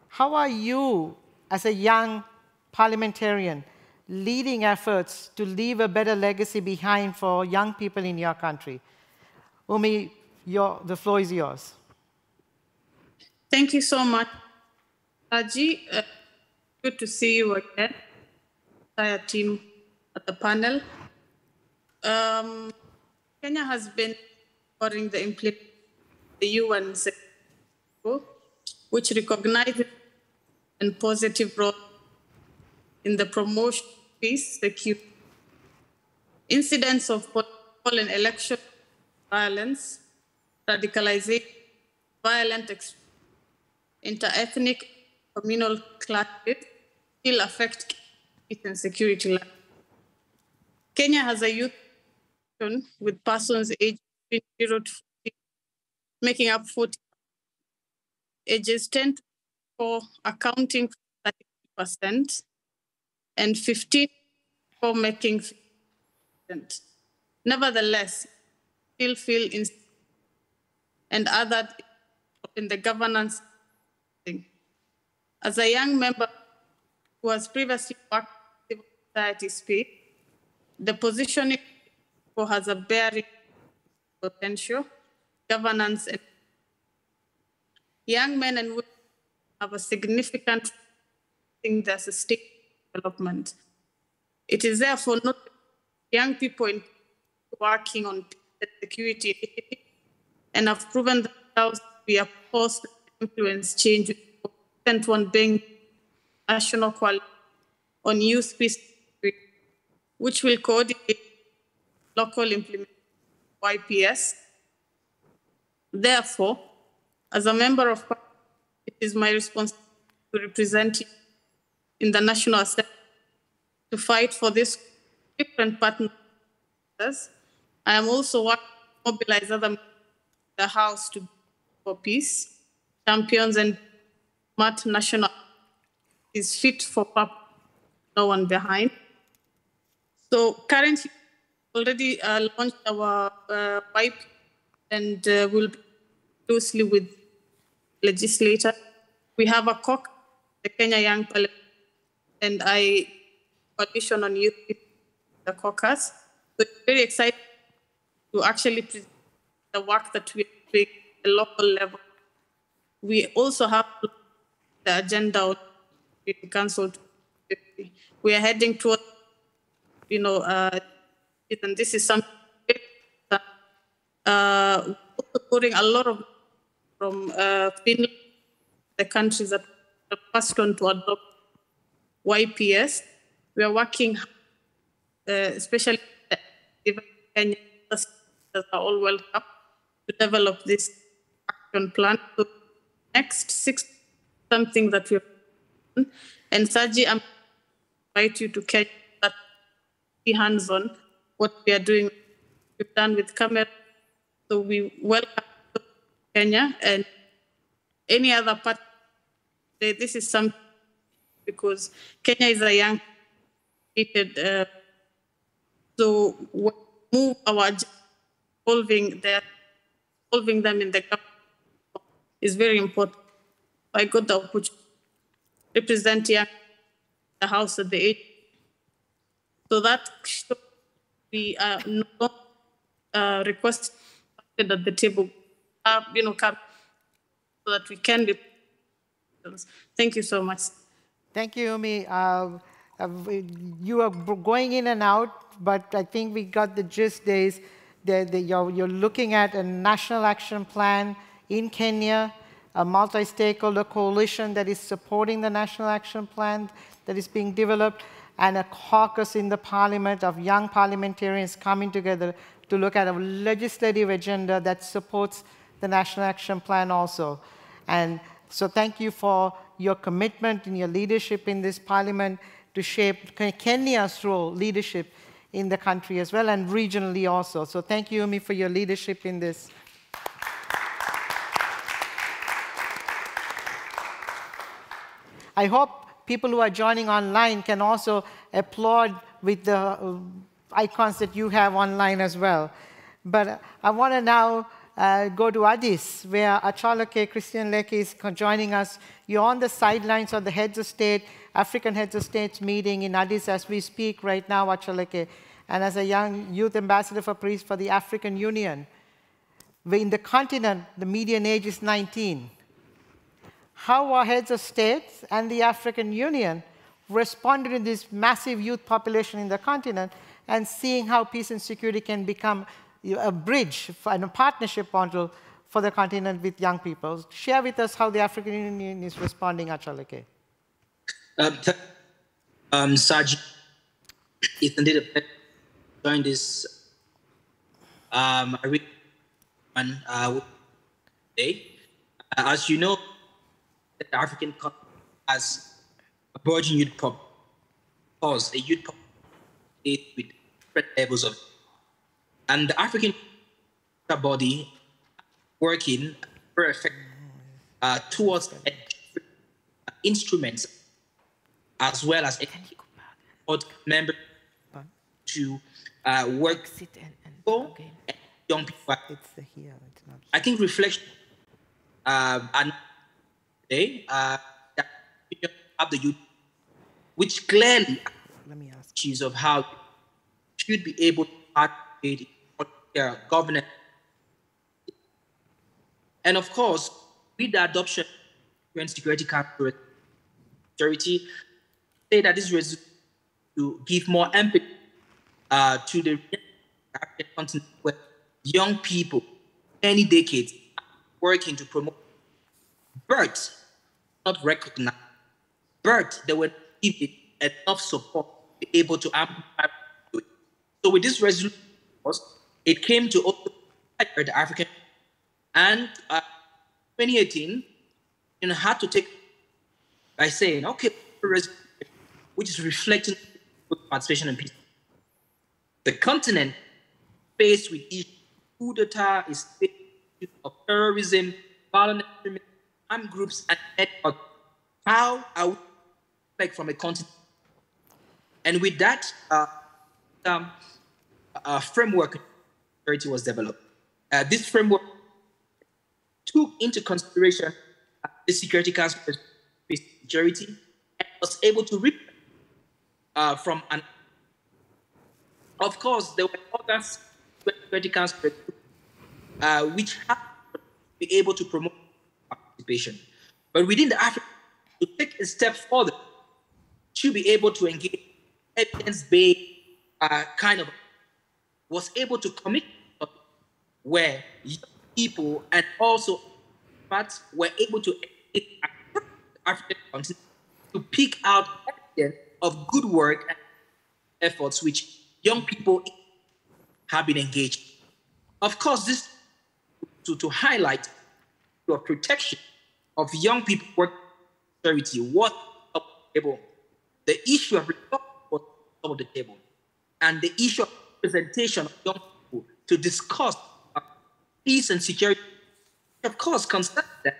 How are you, as a young parliamentarian, leading efforts to leave a better legacy behind for young people in your country? Umi, the floor is yours. Thank you so much, Raji. Good to see you again, entire team at the panel. Kenya has been supporting the implementation of the UN which recognizes and positive role in the promotion of peace, security, incidents of political and election violence, radicalization, violent extremism, inter-ethnic, communal clashes still affect peace and security life. Kenya has a youth with persons aged 0 to 40, making up 40%, ages 10 to 4 accounting for 30%, and 15 for making 50%. Nevertheless, still feel and other in the governance. As a young member who has previously worked in civil society space, the positioning has a bearing potential, governance, and young men and women have a significant in their sustained development. It is therefore not young people working on security and have proven themselves to be a force to influence change, with one being national coalition on youth peace, which will coordinate local implementation of YPS. Therefore, as a member of Parliament, it is my responsibility to represent you in the National Assembly to fight for this different partners. I am also working to mobilize other members of the House to for peace, champions and smart national is fit for purpose no one behind. So currently, already launched our pipe, and we'll be closely with legislators. We have a caucus, the Kenya Young Parliament, and I audition on youth the caucus. So it's very exciting to actually present the work that we are doing at the local level. We also have the agenda of the council. We are heading towards, and this is something also putting a lot of from Finland, the countries that are the first one to adopt YPS. We are working, especially in Kenya, that are all welcome to develop this action plan. So next 6 something that we're doing. And Saji, I invite you to catch that, be hands-on what we are doing. We've done with camera. So we welcome Kenya and any other part. This is something because Kenya is a young so we move our solving them in the government is very important. I got the opportunity to represent young the house at the age. So that we are not requested at the table, come so that we can be. Thank you so much. Thank you, Umi. You are going in and out, but I think we got the gist. You're looking at a national action plan in Kenya, a multi-stakeholder coalition that is supporting the national action plan that is being developed, and a caucus in the parliament of young parliamentarians coming together to look at a legislative agenda that supports the national action plan also. And so thank you for your commitment and your leadership in this parliament to shape Kenya's role, leadership in the country as well, and regionally also. So thank you, Umi, for your leadership in this. I hope people who are joining online can also applaud with the icons that you have online as well. But I want to now go to Addis, where Achaloke Christian Leke is joining us. You're on the sidelines of the heads of state, African heads of states meeting in Addis as we speak right now, Achaloke, and as a young youth ambassador for peace for the African Union. In the continent, the median age is 19. How are heads of states and the African Union responding to this massive youth population in the continent and seeing how peace and security can become a bridge and a partnership model for the continent with young people? Share with us how the African Union is responding, Achaloke. Saji, it's indeed a pleasure to join this today. As you know, the African continent has a burgeoning youth population, a youth population with different levels of, and the African body working very effectively towards instruments as well as members to work for young people. I think reflection and today of the youth, which clearly issues of how should be able to participate in governance. And of course, with the adoption of security council security, say that this is to give more empathy to the African continent where young people, many decades, working to promote birth, not recognized. Birth, they were given enough support to be able to amplify. So with this resolution, it came to also the African, and 2018, had to take by saying, okay, which is reflecting participation and peace. The continent faced with issues, coup d'etat is faced of terrorism, violent armed groups, and network. How are we like from a continent And with that, framework security was developed. This framework took into consideration the Security Council security and was able to read from an. Of course, there were other Security Council which have to be able to promote participation. But within the Africa, to take a step further, to be able to engage evidence-based kind of, was able to commit where young people and also experts were able to engage African continent to pick out evidence of good work and efforts which young people have been engaged. Of course, this to highlight your protection of young people working charity, what up the table, the issue of recovery was up on the table, and the issue of representation of young people to discuss peace and security, of course, concern that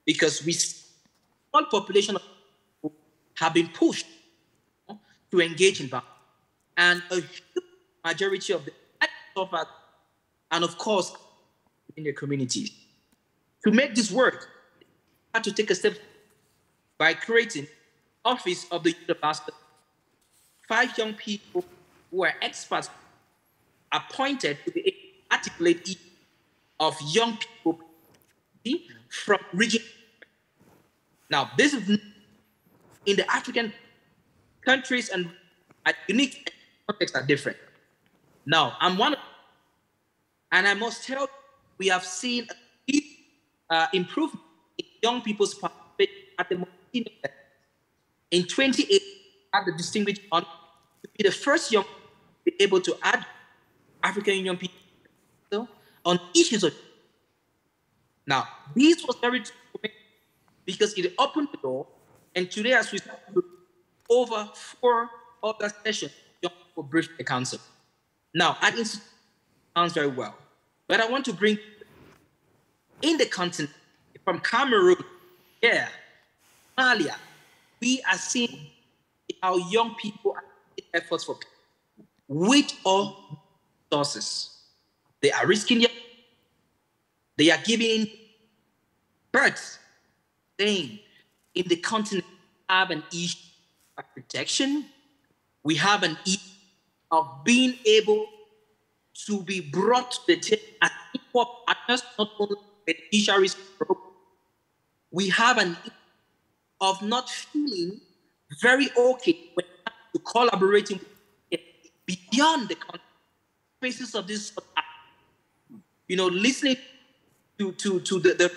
because we small population of people have been pushed to engage in violence, and a huge majority of them suffered, and of course, in their communities. To make this work, we had to take a step by creating Office of the Youth Ambassador. 5 young people who are experts appointed to be able to articulate the issue of young people from region. Now, this is in the African countries and unique contexts are different. Now, I'm one of them, and I must tell you, we have seen a deep improvement in young people's participation at the most. In 2018, I had the distinguished honor to be the first young people to be able to add African young people on issues of. Now, this was very important because it opened the door, and today, as we start over 4 other sessions, young people briefed the council. Now, at Institute, sounds very well, but I want to bring in the continent from Cameroon, yeah, Somalia, we are seeing how young people are making efforts for peace with all resources. They are risking their, they are giving birth, saying in the continent we have an issue of protection, we have an issue of being able to be brought to the table as equal partners, not only beneficiaries. We have an issue of not feeling very okay when it comes to collaborating beyond the spaces of this, listening to the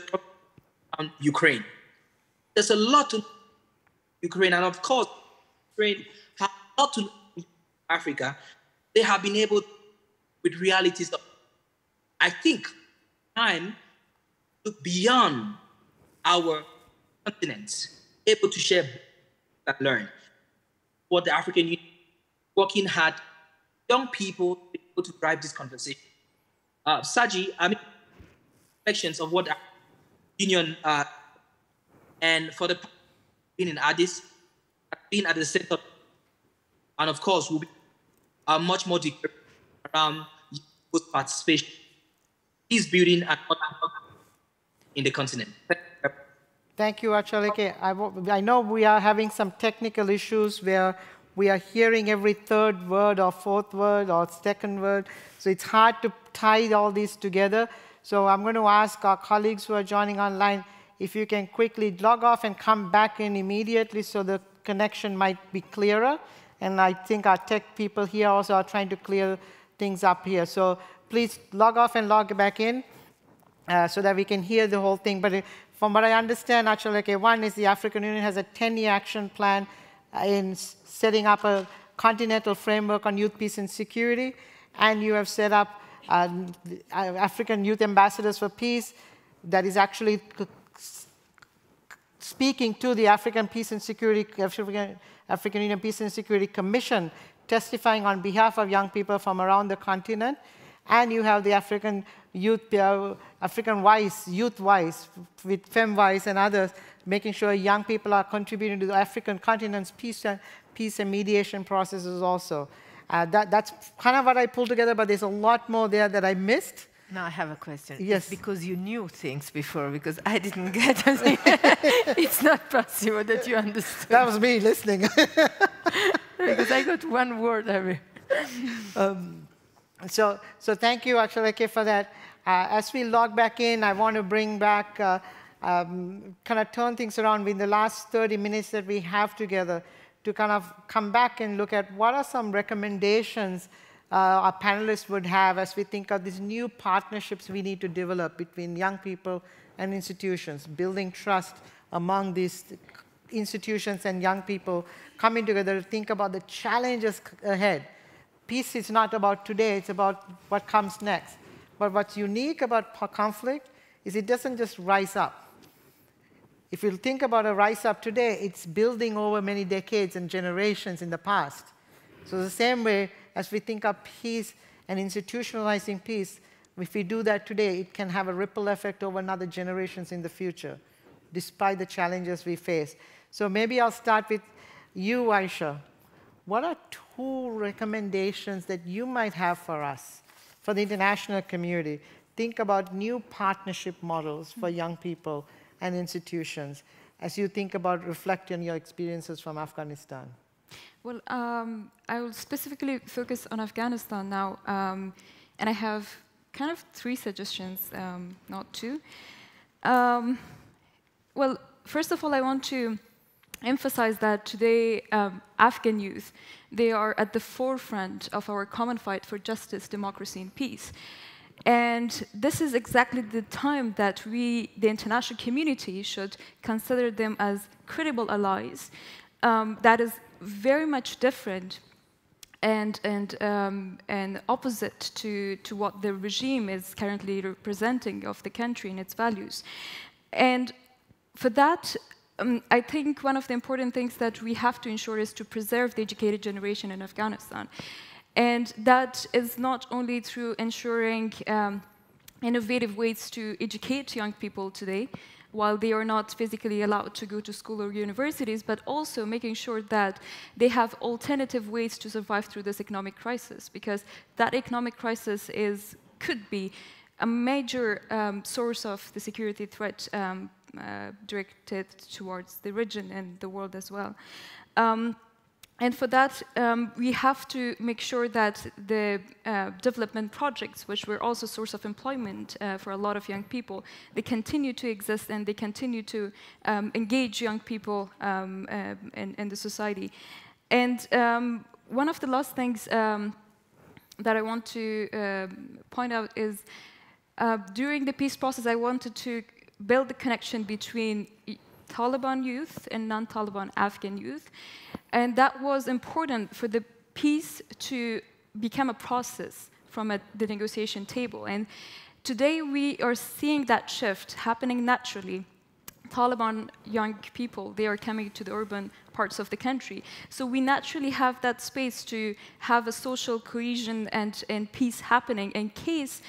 Ukraine. There's a lot to Ukraine, and of course, Ukraine has a lot to Africa. They have been able to, with realities of, I think, time to look beyond our continent, able to share and learn. What the African Union working hard, young people able to drive this conversation. Saji, I mean, reflections of what the Union and for the being in Addis, being at the center, and of course, will be much more deep around youth participation, peace building, and in the continent. Thank you, Achaleke. I know we are having some technical issues where we are hearing every 3rd word or 4th word or 2nd word, so it's hard to tie all these together. So I'm going to ask our colleagues who are joining online if you can quickly log off and come back in immediately so the connection might be clearer. And I think our tech people here also are trying to clear things up here. So please log off and log back in so that we can hear the whole thing. But from what I understand, actually, one is the African Union has a 10-year action plan in setting up a continental framework on youth, peace, and security. And you have set up African Youth Ambassadors for Peace that is actually speaking to the African Peace and Security, African Union Peace and Security Commission, testifying on behalf of young people from around the continent. and you have the African youth, African Wise, Youth Wise, with FemWise and others, making sure young people are contributing to the African continent's peace and mediation processes also. That's kind of what I pulled together, but there's a lot more there that I missed. Now I have a question. Yes. It's because you knew things before, because I didn't get anything. It's not possible that you understood. That was me listening. Because I got one word every. So thank you, Akshaleke, for that. As we log back in, I want to bring back, kind of turn things around in the last 30 minutes that we have together to kind of come back and look at what are some recommendations our panelists would have as we think of these new partnerships we need to develop between young people and institutions, building trust among these institutions and young people coming together to think about the challenges ahead. Peace is not about today, it's about what comes next. But what's unique about conflict is it doesn't just rise up. If you think about a rise up today, it's building over many decades and generations in the past. So the same way as we think of peace and institutionalizing peace, if we do that today, it can have a ripple effect over another generations in the future, despite the challenges we face. So maybe I'll start with you, Aisha. What are 2 recommendations that you might have for us, for the international community? Think about new partnership models for young people and institutions as you think about reflecting on your experiences from Afghanistan. Well, I will specifically focus on Afghanistan now, and I have kind of 3 suggestions, not 2. Well, first of all, I want to emphasize that today, Afghan youth, they are at the forefront of our common fight for justice, democracy, and peace. And this is exactly the time that we, the international community, should consider them as credible allies. That is very much different and opposite to what the regime is currently representing of the country and its values. And for that, I think one of the important things that we have to ensure is to preserve the educated generation in Afghanistan. And that is not only through ensuring innovative ways to educate young people today, while they are not physically allowed to go to school or universities, but also making sure that they have alternative ways to survive through this economic crisis, because that economic crisis could be a major source of the security threat directed towards the region and the world as well. And for that, we have to make sure that the development projects, which were also a source of employment for a lot of young people, they continue to exist and they continue to engage young people in the society. And one of the last things that I want to point out is during the peace process, I wanted to build the connection between Taliban youth and non-Taliban Afghan youth. And that was important for the peace to become a process from the negotiation table. And today we are seeing that shift happening naturally. Taliban young people, they are coming to the urban parts of the country. So we naturally have that space to have a social cohesion and peace happening in case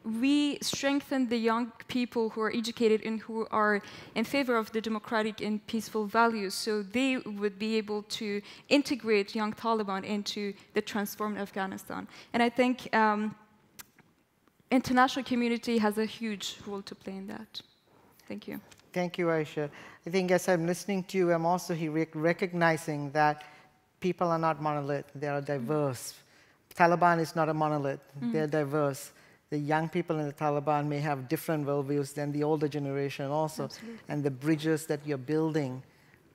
we strengthen the young people who are educated and who are in favor of the democratic and peaceful values, so they would be able to integrate young Taliban into the transformed Afghanistan. And I think international community has a huge role to play in that. Thank you. Thank you, Aisha. I think as I'm listening to you, I'm also recognizing that people are not monolith. They are diverse. Taliban is not a monolith. They're diverse. The young people in the Taliban may have different worldviews than the older generation also. Absolutely. And the bridges that you're building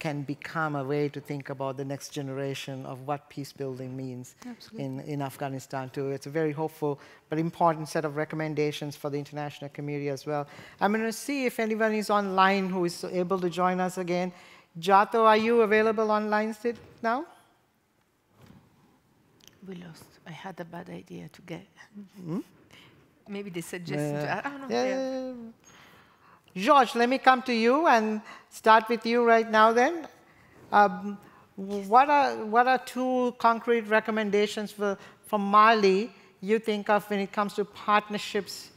can become a way to think about the next generation of what peace building means in Afghanistan too. It's a very hopeful but important set of recommendations for the international community as well. I'm going to see if anyone is online who is able to join us again. Jato, are you available online now? We lost. I had a bad idea to get. Maybe they suggested. I don't know. George, let me come to you and start with you right now then. What are 2 concrete recommendations from Mali you think of when it comes to partnerships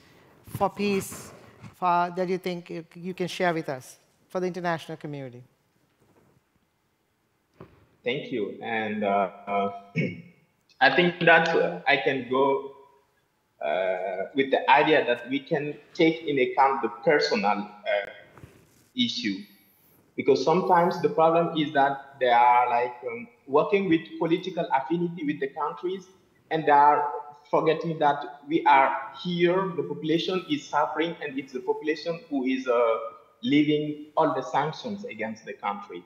for peace that you think you can share with us for the international community? Thank you. And I think that I can go with the idea that we can take in account the personal issue. Because sometimes the problem is that they are like working with political affinity with the countries, and they are forgetting that we are here, the population is suffering, and it's the population who is leading all the sanctions against the country.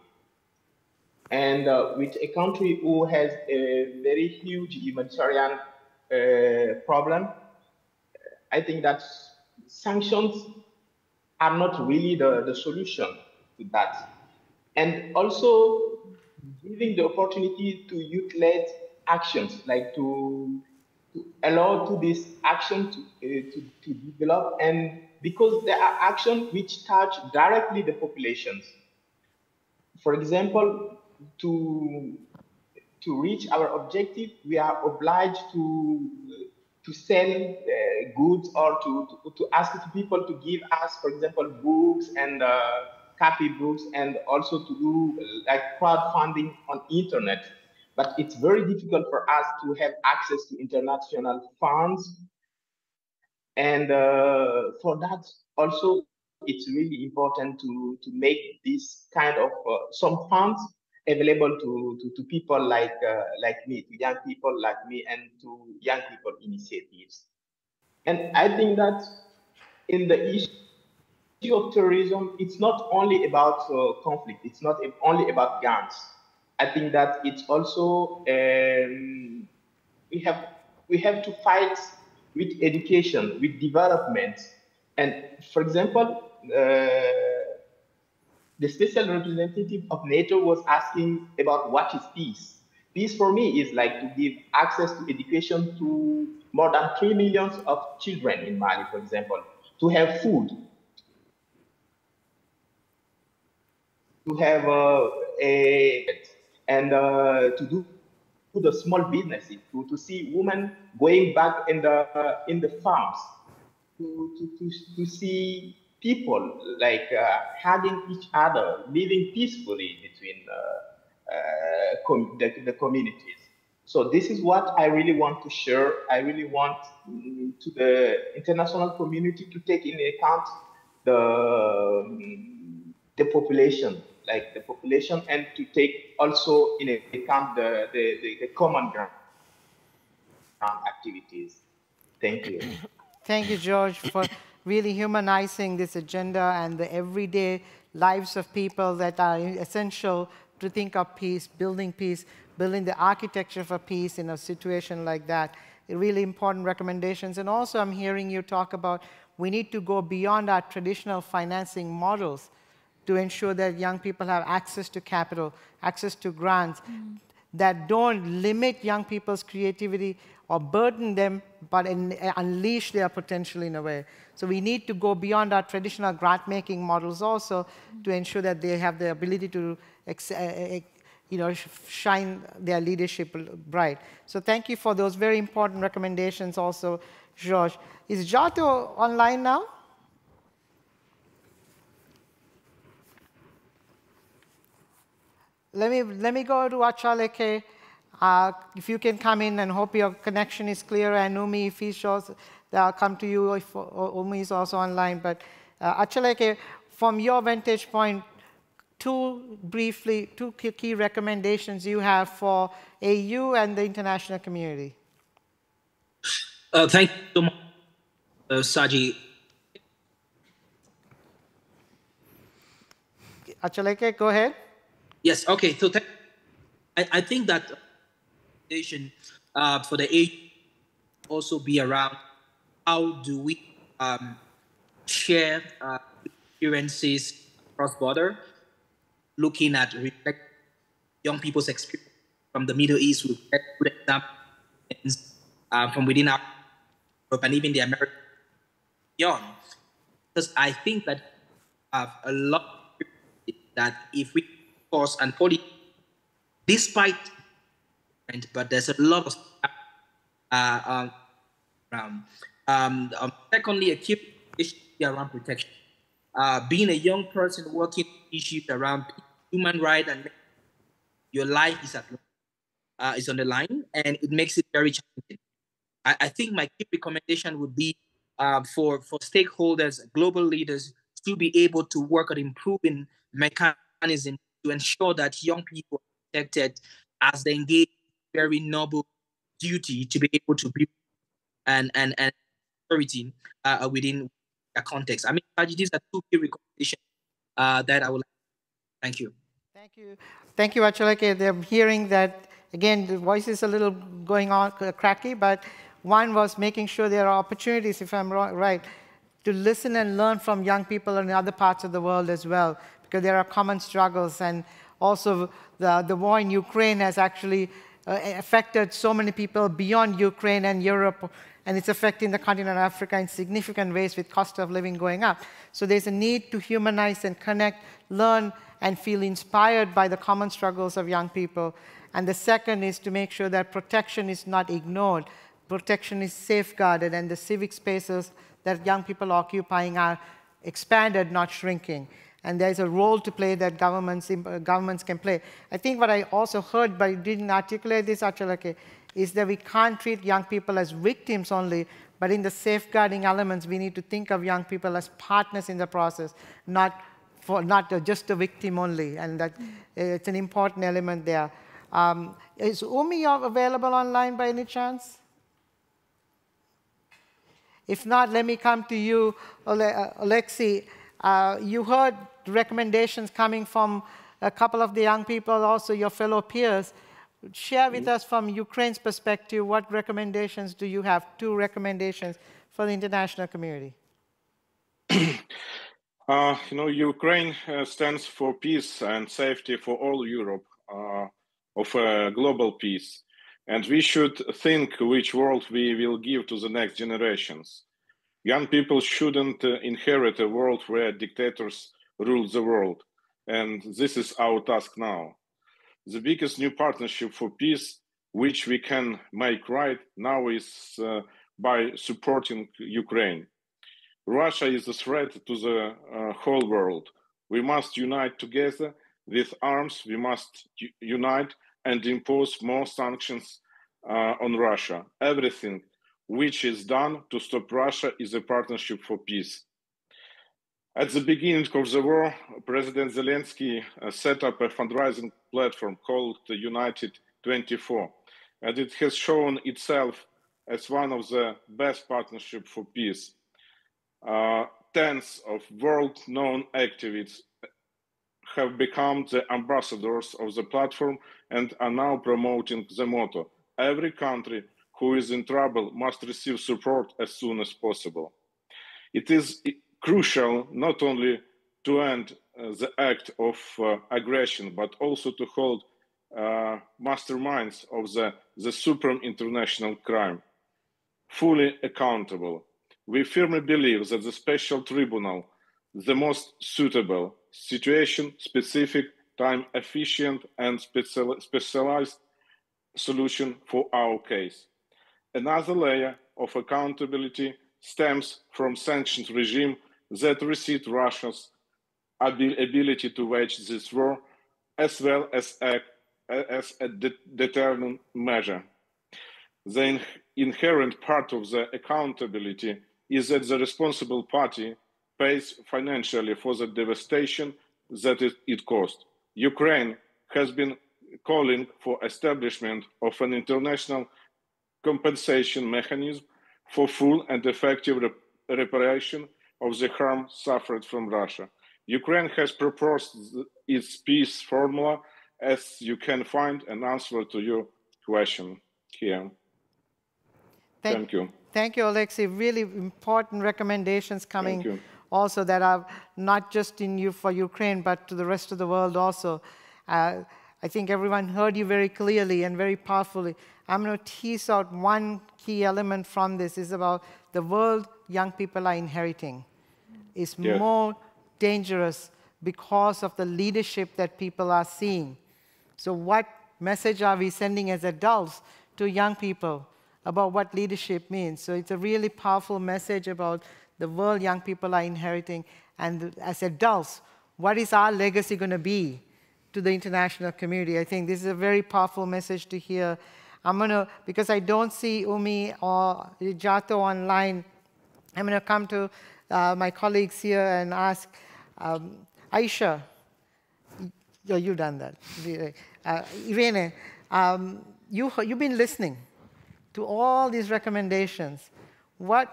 And with a country who has a very huge humanitarian problem, I think that sanctions are not really the solution to that. And also giving the opportunity to utilize actions, like to allow to this action to develop, and because there are actions which touch directly the populations. For example, to reach our objective, we are obliged to sell goods, or to ask people to give us, for example, books and copybooks, and also to do like crowdfunding on internet. But it's very difficult for us to have access to international funds. And for that also, it's really important to make this kind of some funds available to people like me, to young people like me, and to young people initiatives. And I think that in the issue of terrorism, it's not only about conflict. It's not only about guns. I think that it's also we have to fight with education, with development. And for example, the special representative of NATO was asking about what is peace. Peace for me is like to give access to education to more than 3 million of children in Mali, for example, to have food, to have to do the small businesses, to see women going back in the farms, to see people like hugging each other, living peacefully between the communities. So this is what I really want to share. I really want to the international community to take into account the population, like the population, and to take also in account the common ground activities. Thank you. Thank you, George, for really humanizing this agenda and the everyday lives of people that are essential to think of peace, building the architecture for peace in a situation like that. Really important recommendations. And also I'm hearing you talk about we need to go beyond our traditional financing models to ensure that young people have access to capital, access to grants, that don't limit young people's creativity or burden them, but unleash their potential in a way. So we need to go beyond our traditional grant-making models also to ensure that they have the ability to shine their leadership bright. So thank you for those very important recommendations also, George. Is Jato online now? Let me go to Achaleke. If you can come in, and hope your connection is clear. And Umi, if he shows, I'll come to you if Umi is also online. But Achaleke, from your vantage point, two key recommendations you have for AU and the international community. Thank you so much, Saji. Achaleke, go ahead. Yes, okay. So I think that for the AU also be around how do we share experiences cross-border, looking at young people's experience from the Middle East with good examples from within our Europe and even the Americas beyond. Because I think that have a lot that if we force and policy, despite, but there's a lot of ground. Secondly, a key issue around protection. Being a young person working on issues around human rights and your life is on the line, and it makes it very challenging. I think my key recommendation would be for stakeholders, global leaders, to be able to work on improving mechanisms to ensure that young people are protected as they engage in very noble duty to be able to build and security within a context. I mean, these are two key recommendations that I would like. Thank you. Thank you. Thank you, Achalake. They're hearing that, again, the voice is a little going on cracky, but one was making sure there are opportunities, if I'm right, to listen and learn from young people in other parts of the world as well, because there are common struggles. And also, the war in Ukraine has actually affected so many people beyond Ukraine and Europe, and it's affecting the continent of Africa in significant ways with cost of living going up. So there's a need to humanize and connect, learn, and feel inspired by the common struggles of young people. And the second is to make sure that protection is not ignored. Protection is safeguarded, and the civic spaces that young people are occupying are expanded, not shrinking. And there's a role to play that governments can play. I think what I also heard, but I didn't articulate this, Achalake, is that we can't treat young people as victims only, but in the safeguarding elements, we need to think of young people as partners in the process, not just a victim only, and that it's an important element there. Is Umi available online by any chance? If not, let me come to you, Alexei. You heard recommendations coming from a couple of the young people, also your fellow peers. Share with us from Ukraine's perspective, what recommendations do you have? 2 recommendations for the international community. Ukraine stands for peace and safety for all Europe, of global peace. And we should think which world we will give to the next generations. Young people shouldn't inherit a world where dictators rule the world. And this is our task now. The biggest new partnership for peace, which we can make right now, is by supporting Ukraine. Russia is a threat to the whole world. We must unite together with arms. We must unite and impose more sanctions on Russia. Everything which is done to stop Russia is a partnership for peace. At the beginning of the war, President Zelensky set up a fundraising platform called United 24, and it has shown itself as one of the best partnerships for peace. Tens of world-known activists have become the ambassadors of the platform and are now promoting the motto, every country who is in trouble must receive support as soon as possible. It is crucial not only to end the act of aggression, but also to hold masterminds of the supreme international crime fully accountable. We firmly believe that the special tribunal, the most suitable, situation-specific, time-efficient, and specialized solution for our case. Another layer of accountability stems from sanctions regime that restrict Russia's ability to wage this war, as well as a deterrent measure. The inherent part of the accountability is that the responsible party pays financially for the devastation that it caused. Ukraine has been calling for establishment of an international compensation mechanism for full and effective reparation of the harm suffered from Russia. Ukraine has proposed its peace formula, as you can find an answer to your question here. Thank you. Thank you, Alexei. Really important recommendations coming also that are not just for Ukraine, but to the rest of the world also. I think everyone heard you very clearly and very powerfully. I'm going to tease out one key element from this. Is about the world young people are inheriting. Is more dangerous because of the leadership that people are seeing. So what message are we sending as adults to young people about what leadership means. So it's a really powerful message about the world young people are inheriting. And as adults, what is our legacy going to be to the international community? I think this is a very powerful message to hear. I'm going to, because I don't see Umi or Jato online, I'm going to come to my colleagues here and ask Aisha. You've done that. Irene, you've been listening to all these recommendations. What,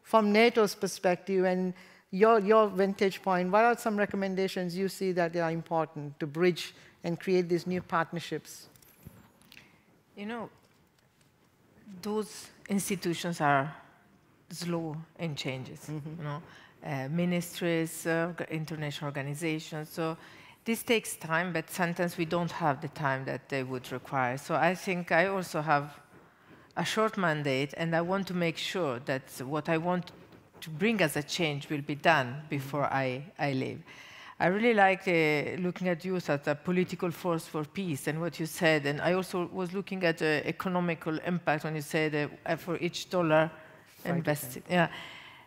from NATO's perspective and your vantage point, what are some recommendations you see that are important to bridge and create these new partnerships? You know, those institutions are slow in changes, you know, ministries, international organizations. So this takes time, but sometimes we don't have the time that they would require. So I think I also have a short mandate, and I want to make sure that what I want to bring as a change will be done before I leave. I really like looking at youth as a political force for peace and what you said, and I also was looking at the economical impact when you said for each dollar invested. Yeah.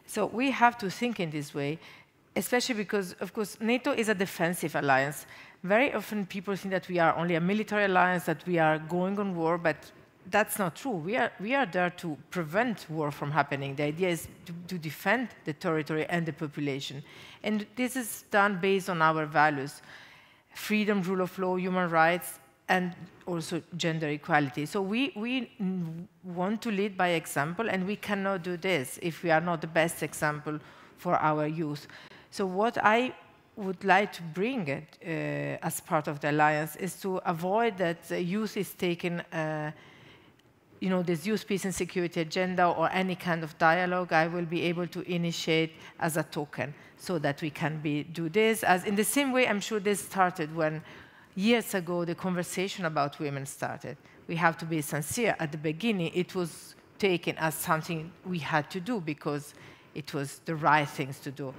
So we have to think in this way, especially because, of course, NATO is a defensive alliance. Very often people think that we are only a military alliance, that we are going on war, but that's not true. We are there to prevent war from happening. The idea is to defend the territory and the population. And this is done based on our values: freedom, rule of law, human rights, and also gender equality. So we want to lead by example, and we cannot do this if we are not the best example for our youth. So what I would like to bring as part of the alliance is to avoid that the youth is taken you know, this youth, peace, and security agenda or any kind of dialogue. I will be able to initiate as a token so that we can do this. As in the same way, I'm sure this started when years ago the conversation about women started. We have to be sincere. At the beginning, it was taken as something we had to do because it was the right things to do.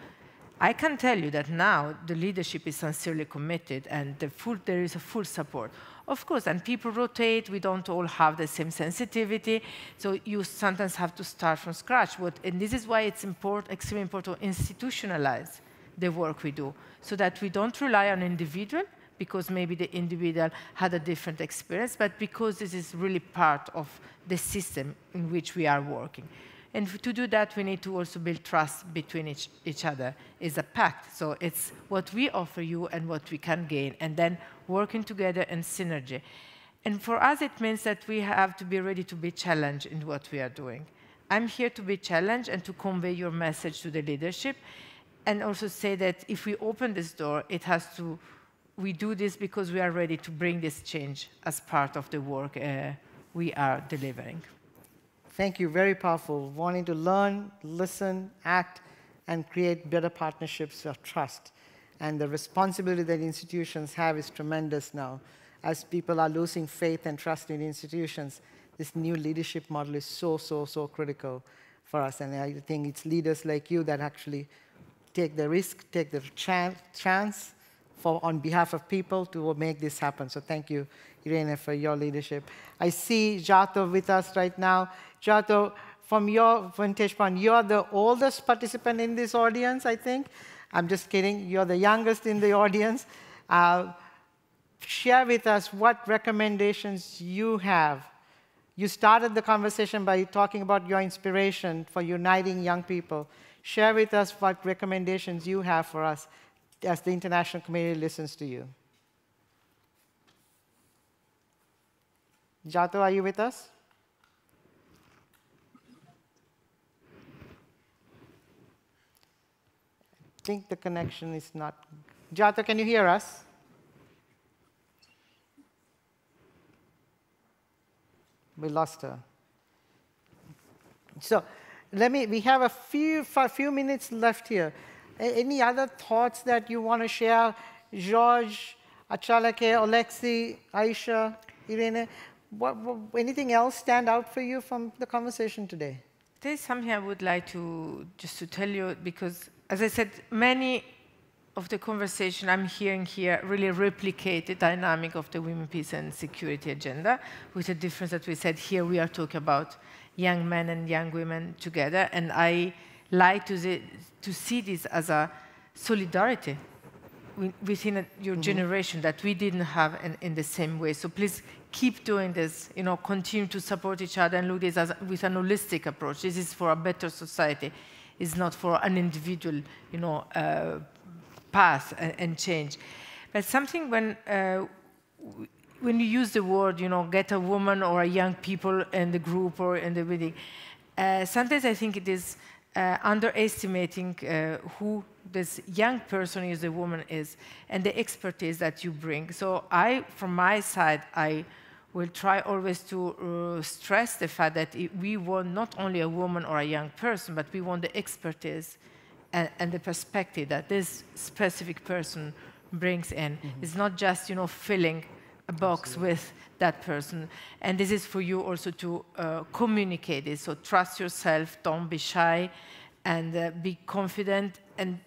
I can tell you that now the leadership is sincerely committed and there is a full support. Of course, and people rotate, we don't all have the same sensitivity, so you sometimes have to start from scratch. And this is why it's extremely important to institutionalize the work we do, so that we don't rely on individual, because maybe the individual had a different experience, but because this is really part of the system in which we are working. And to do that, we need to also build trust between each other. It's a pact. So it's what we offer you and what we can gain, and then working together in synergy. And for us, it means that we have to be ready to be challenged in what we are doing. I'm here to be challenged and to convey your message to the leadership, and also say that if we open this door, we do this because we are ready to bring this change as part of the work we are delivering. Thank you, very powerful. Wanting to learn, listen, act, and create better partnerships of trust. And the responsibility that institutions have is tremendous now. As people are losing faith and trust in institutions, this new leadership model is so, so, so critical for us. And I think it's leaders like you that actually take the risk, take the chance on behalf of people to make this happen. So thank you, Irene, for your leadership. I see Jato with us right now. Jato, from your vantage point, you're the oldest participant in this audience, I think. I'm just kidding. You're the youngest in the audience. Share with us what recommendations you have. You started the conversation by talking about your inspiration for uniting young people. Share with us what recommendations you have for us as the international community listens to you. Jato, are you with us? I think the connection is not. Jato, can you hear us? We lost her. So we have a few minutes left here. Any other thoughts that you want to share? George, Achalake, Alexei, Aisha, Irene, anything else stand out for you from the conversation today? There's something I would like to tell you, because, as I said, many of the conversation I'm hearing here really replicate the dynamic of the Women, Peace and Security agenda, with the difference that we said here we are talking about young men and young women together, and I like to see this as a solidarity within your generation that we didn't have in the same way. So please keep doing this, continue to support each other and look at this with an holistic approach. This is for a better society. It's not for an individual, path and change. But something when you use the word, get a woman or a young people in the group or in the meeting, sometimes I think it is underestimating who this young person is, the woman is, and the expertise that you bring. So from my side, I will try always to stress the fact that we want not only a woman or a young person, but we want the expertise and the perspective that this specific person brings in. It's not just, filling a box with that person. And this is for you also to communicate it. So trust yourself, don't be shy, and be confident, and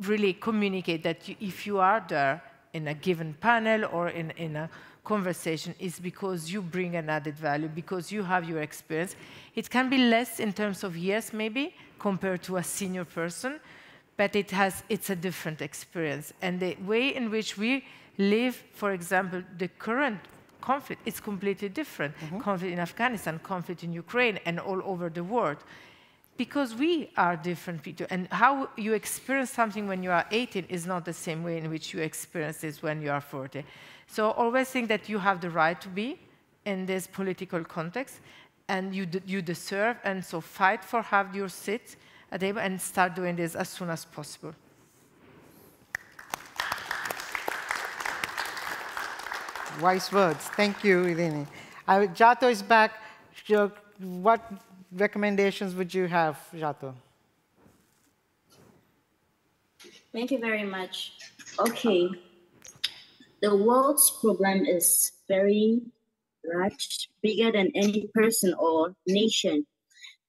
really communicate that if you are there in a given panel or in a conversation, it's because you bring an added value, because you have your experience. It can be less in terms of years, maybe, compared to a senior person, but it's a different experience. And the way in which we live, for example, the current conflict, it's completely different. Conflict in Afghanistan, conflict in Ukraine, and all over the world. Because we are different people. And how you experience something when you are 18 is not the same way in which you experience this when you are 40. So always think that you have the right to be in this political context, and you deserve, and so fight for have your seat at the table and start doing this as soon as possible. Wise words. Thank you, Irene. Jato is back. What recommendations would you have, Jato? Thank you very much. Okay. The world's problem is very large, bigger than any person or nation.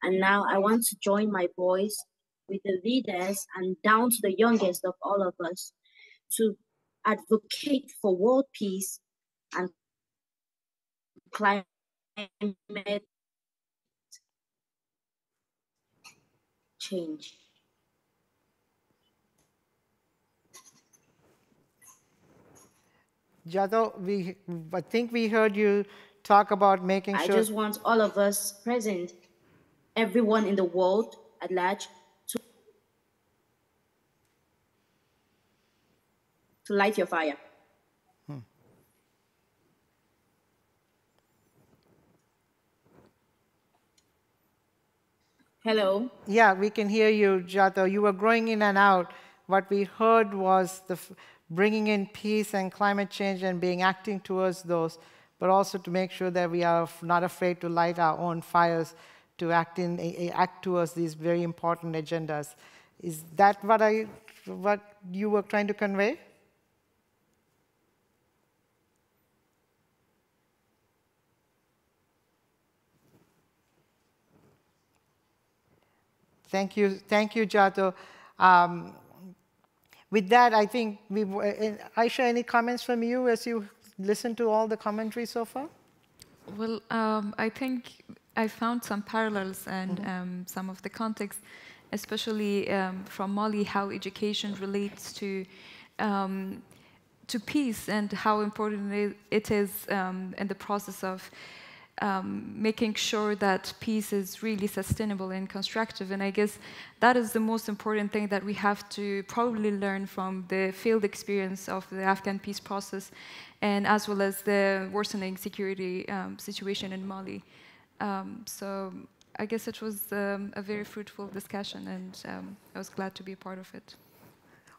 And now I want to join my voice with the leaders and down to the youngest of all of us to advocate for world peace and climate change. Jato, I think we heard you talk about making sure... I just want all of us present, everyone in the world at large, to light your fire. Hello? Yeah, we can hear you, Jato. You were going in and out. What we heard was bringing in peace and climate change and acting towards those, but also to make sure that we are not afraid to light our own fires, to act towards these very important agendas. Is that what you were trying to convey? Thank you, Jato. With that, I think Aisha, any comments from you as you listen to all the commentary so far? Well, I think I found some parallels and some of the context, especially from Mali, how education relates to peace and how important it is in the process of making sure that peace is really sustainable and constructive. And I guess that is the most important thing that we have to probably learn from the failed experience of the Afghan peace process, and as well as the worsening security situation in Mali. So I guess it was a very fruitful discussion, and I was glad to be a part of it.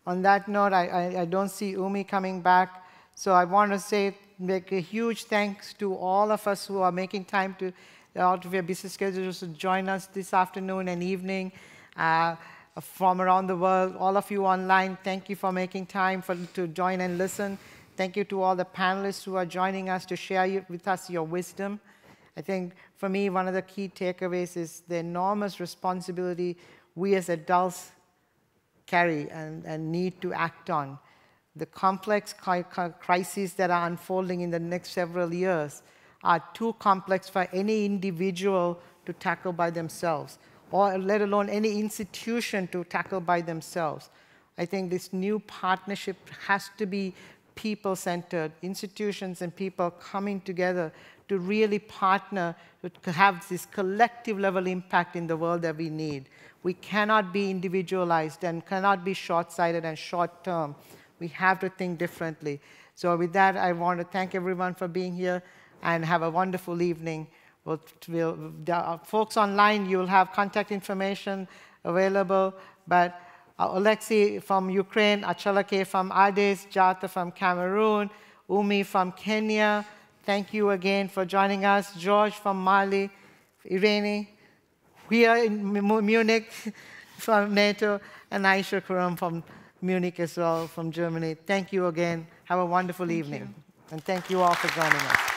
On that note, I don't see Umi coming back, so I want to make a huge thanks to all of us who are making time out of your busy schedules to join us this afternoon and evening from around the world. All of you online, thank you for making time to join and listen. Thank you to all the panelists who are joining us to share with us your wisdom. I think for me, one of the key takeaways is the enormous responsibility we as adults carry and need to act on. The complex crises that are unfolding in the next several years are too complex for any individual to tackle by themselves, or let alone any institution to tackle by themselves. I think this new partnership has to be people-centered, institutions and people coming together to really partner to have this collective level impact in the world that we need. We cannot be individualized and cannot be short-sighted and short-term. We have to think differently. So with that, I want to thank everyone for being here and have a wonderful evening. The folks online, you'll have contact information available, but Alexei from Ukraine, Achalake from Addis, Jata from Cameroon, Umi from Kenya, thank you again for joining us. George from Mali, Irene here in Munich from NATO, and Aisha Kuram from Munich as well, from Germany. Thank you again. Have a wonderful evening. And thank you all for joining us.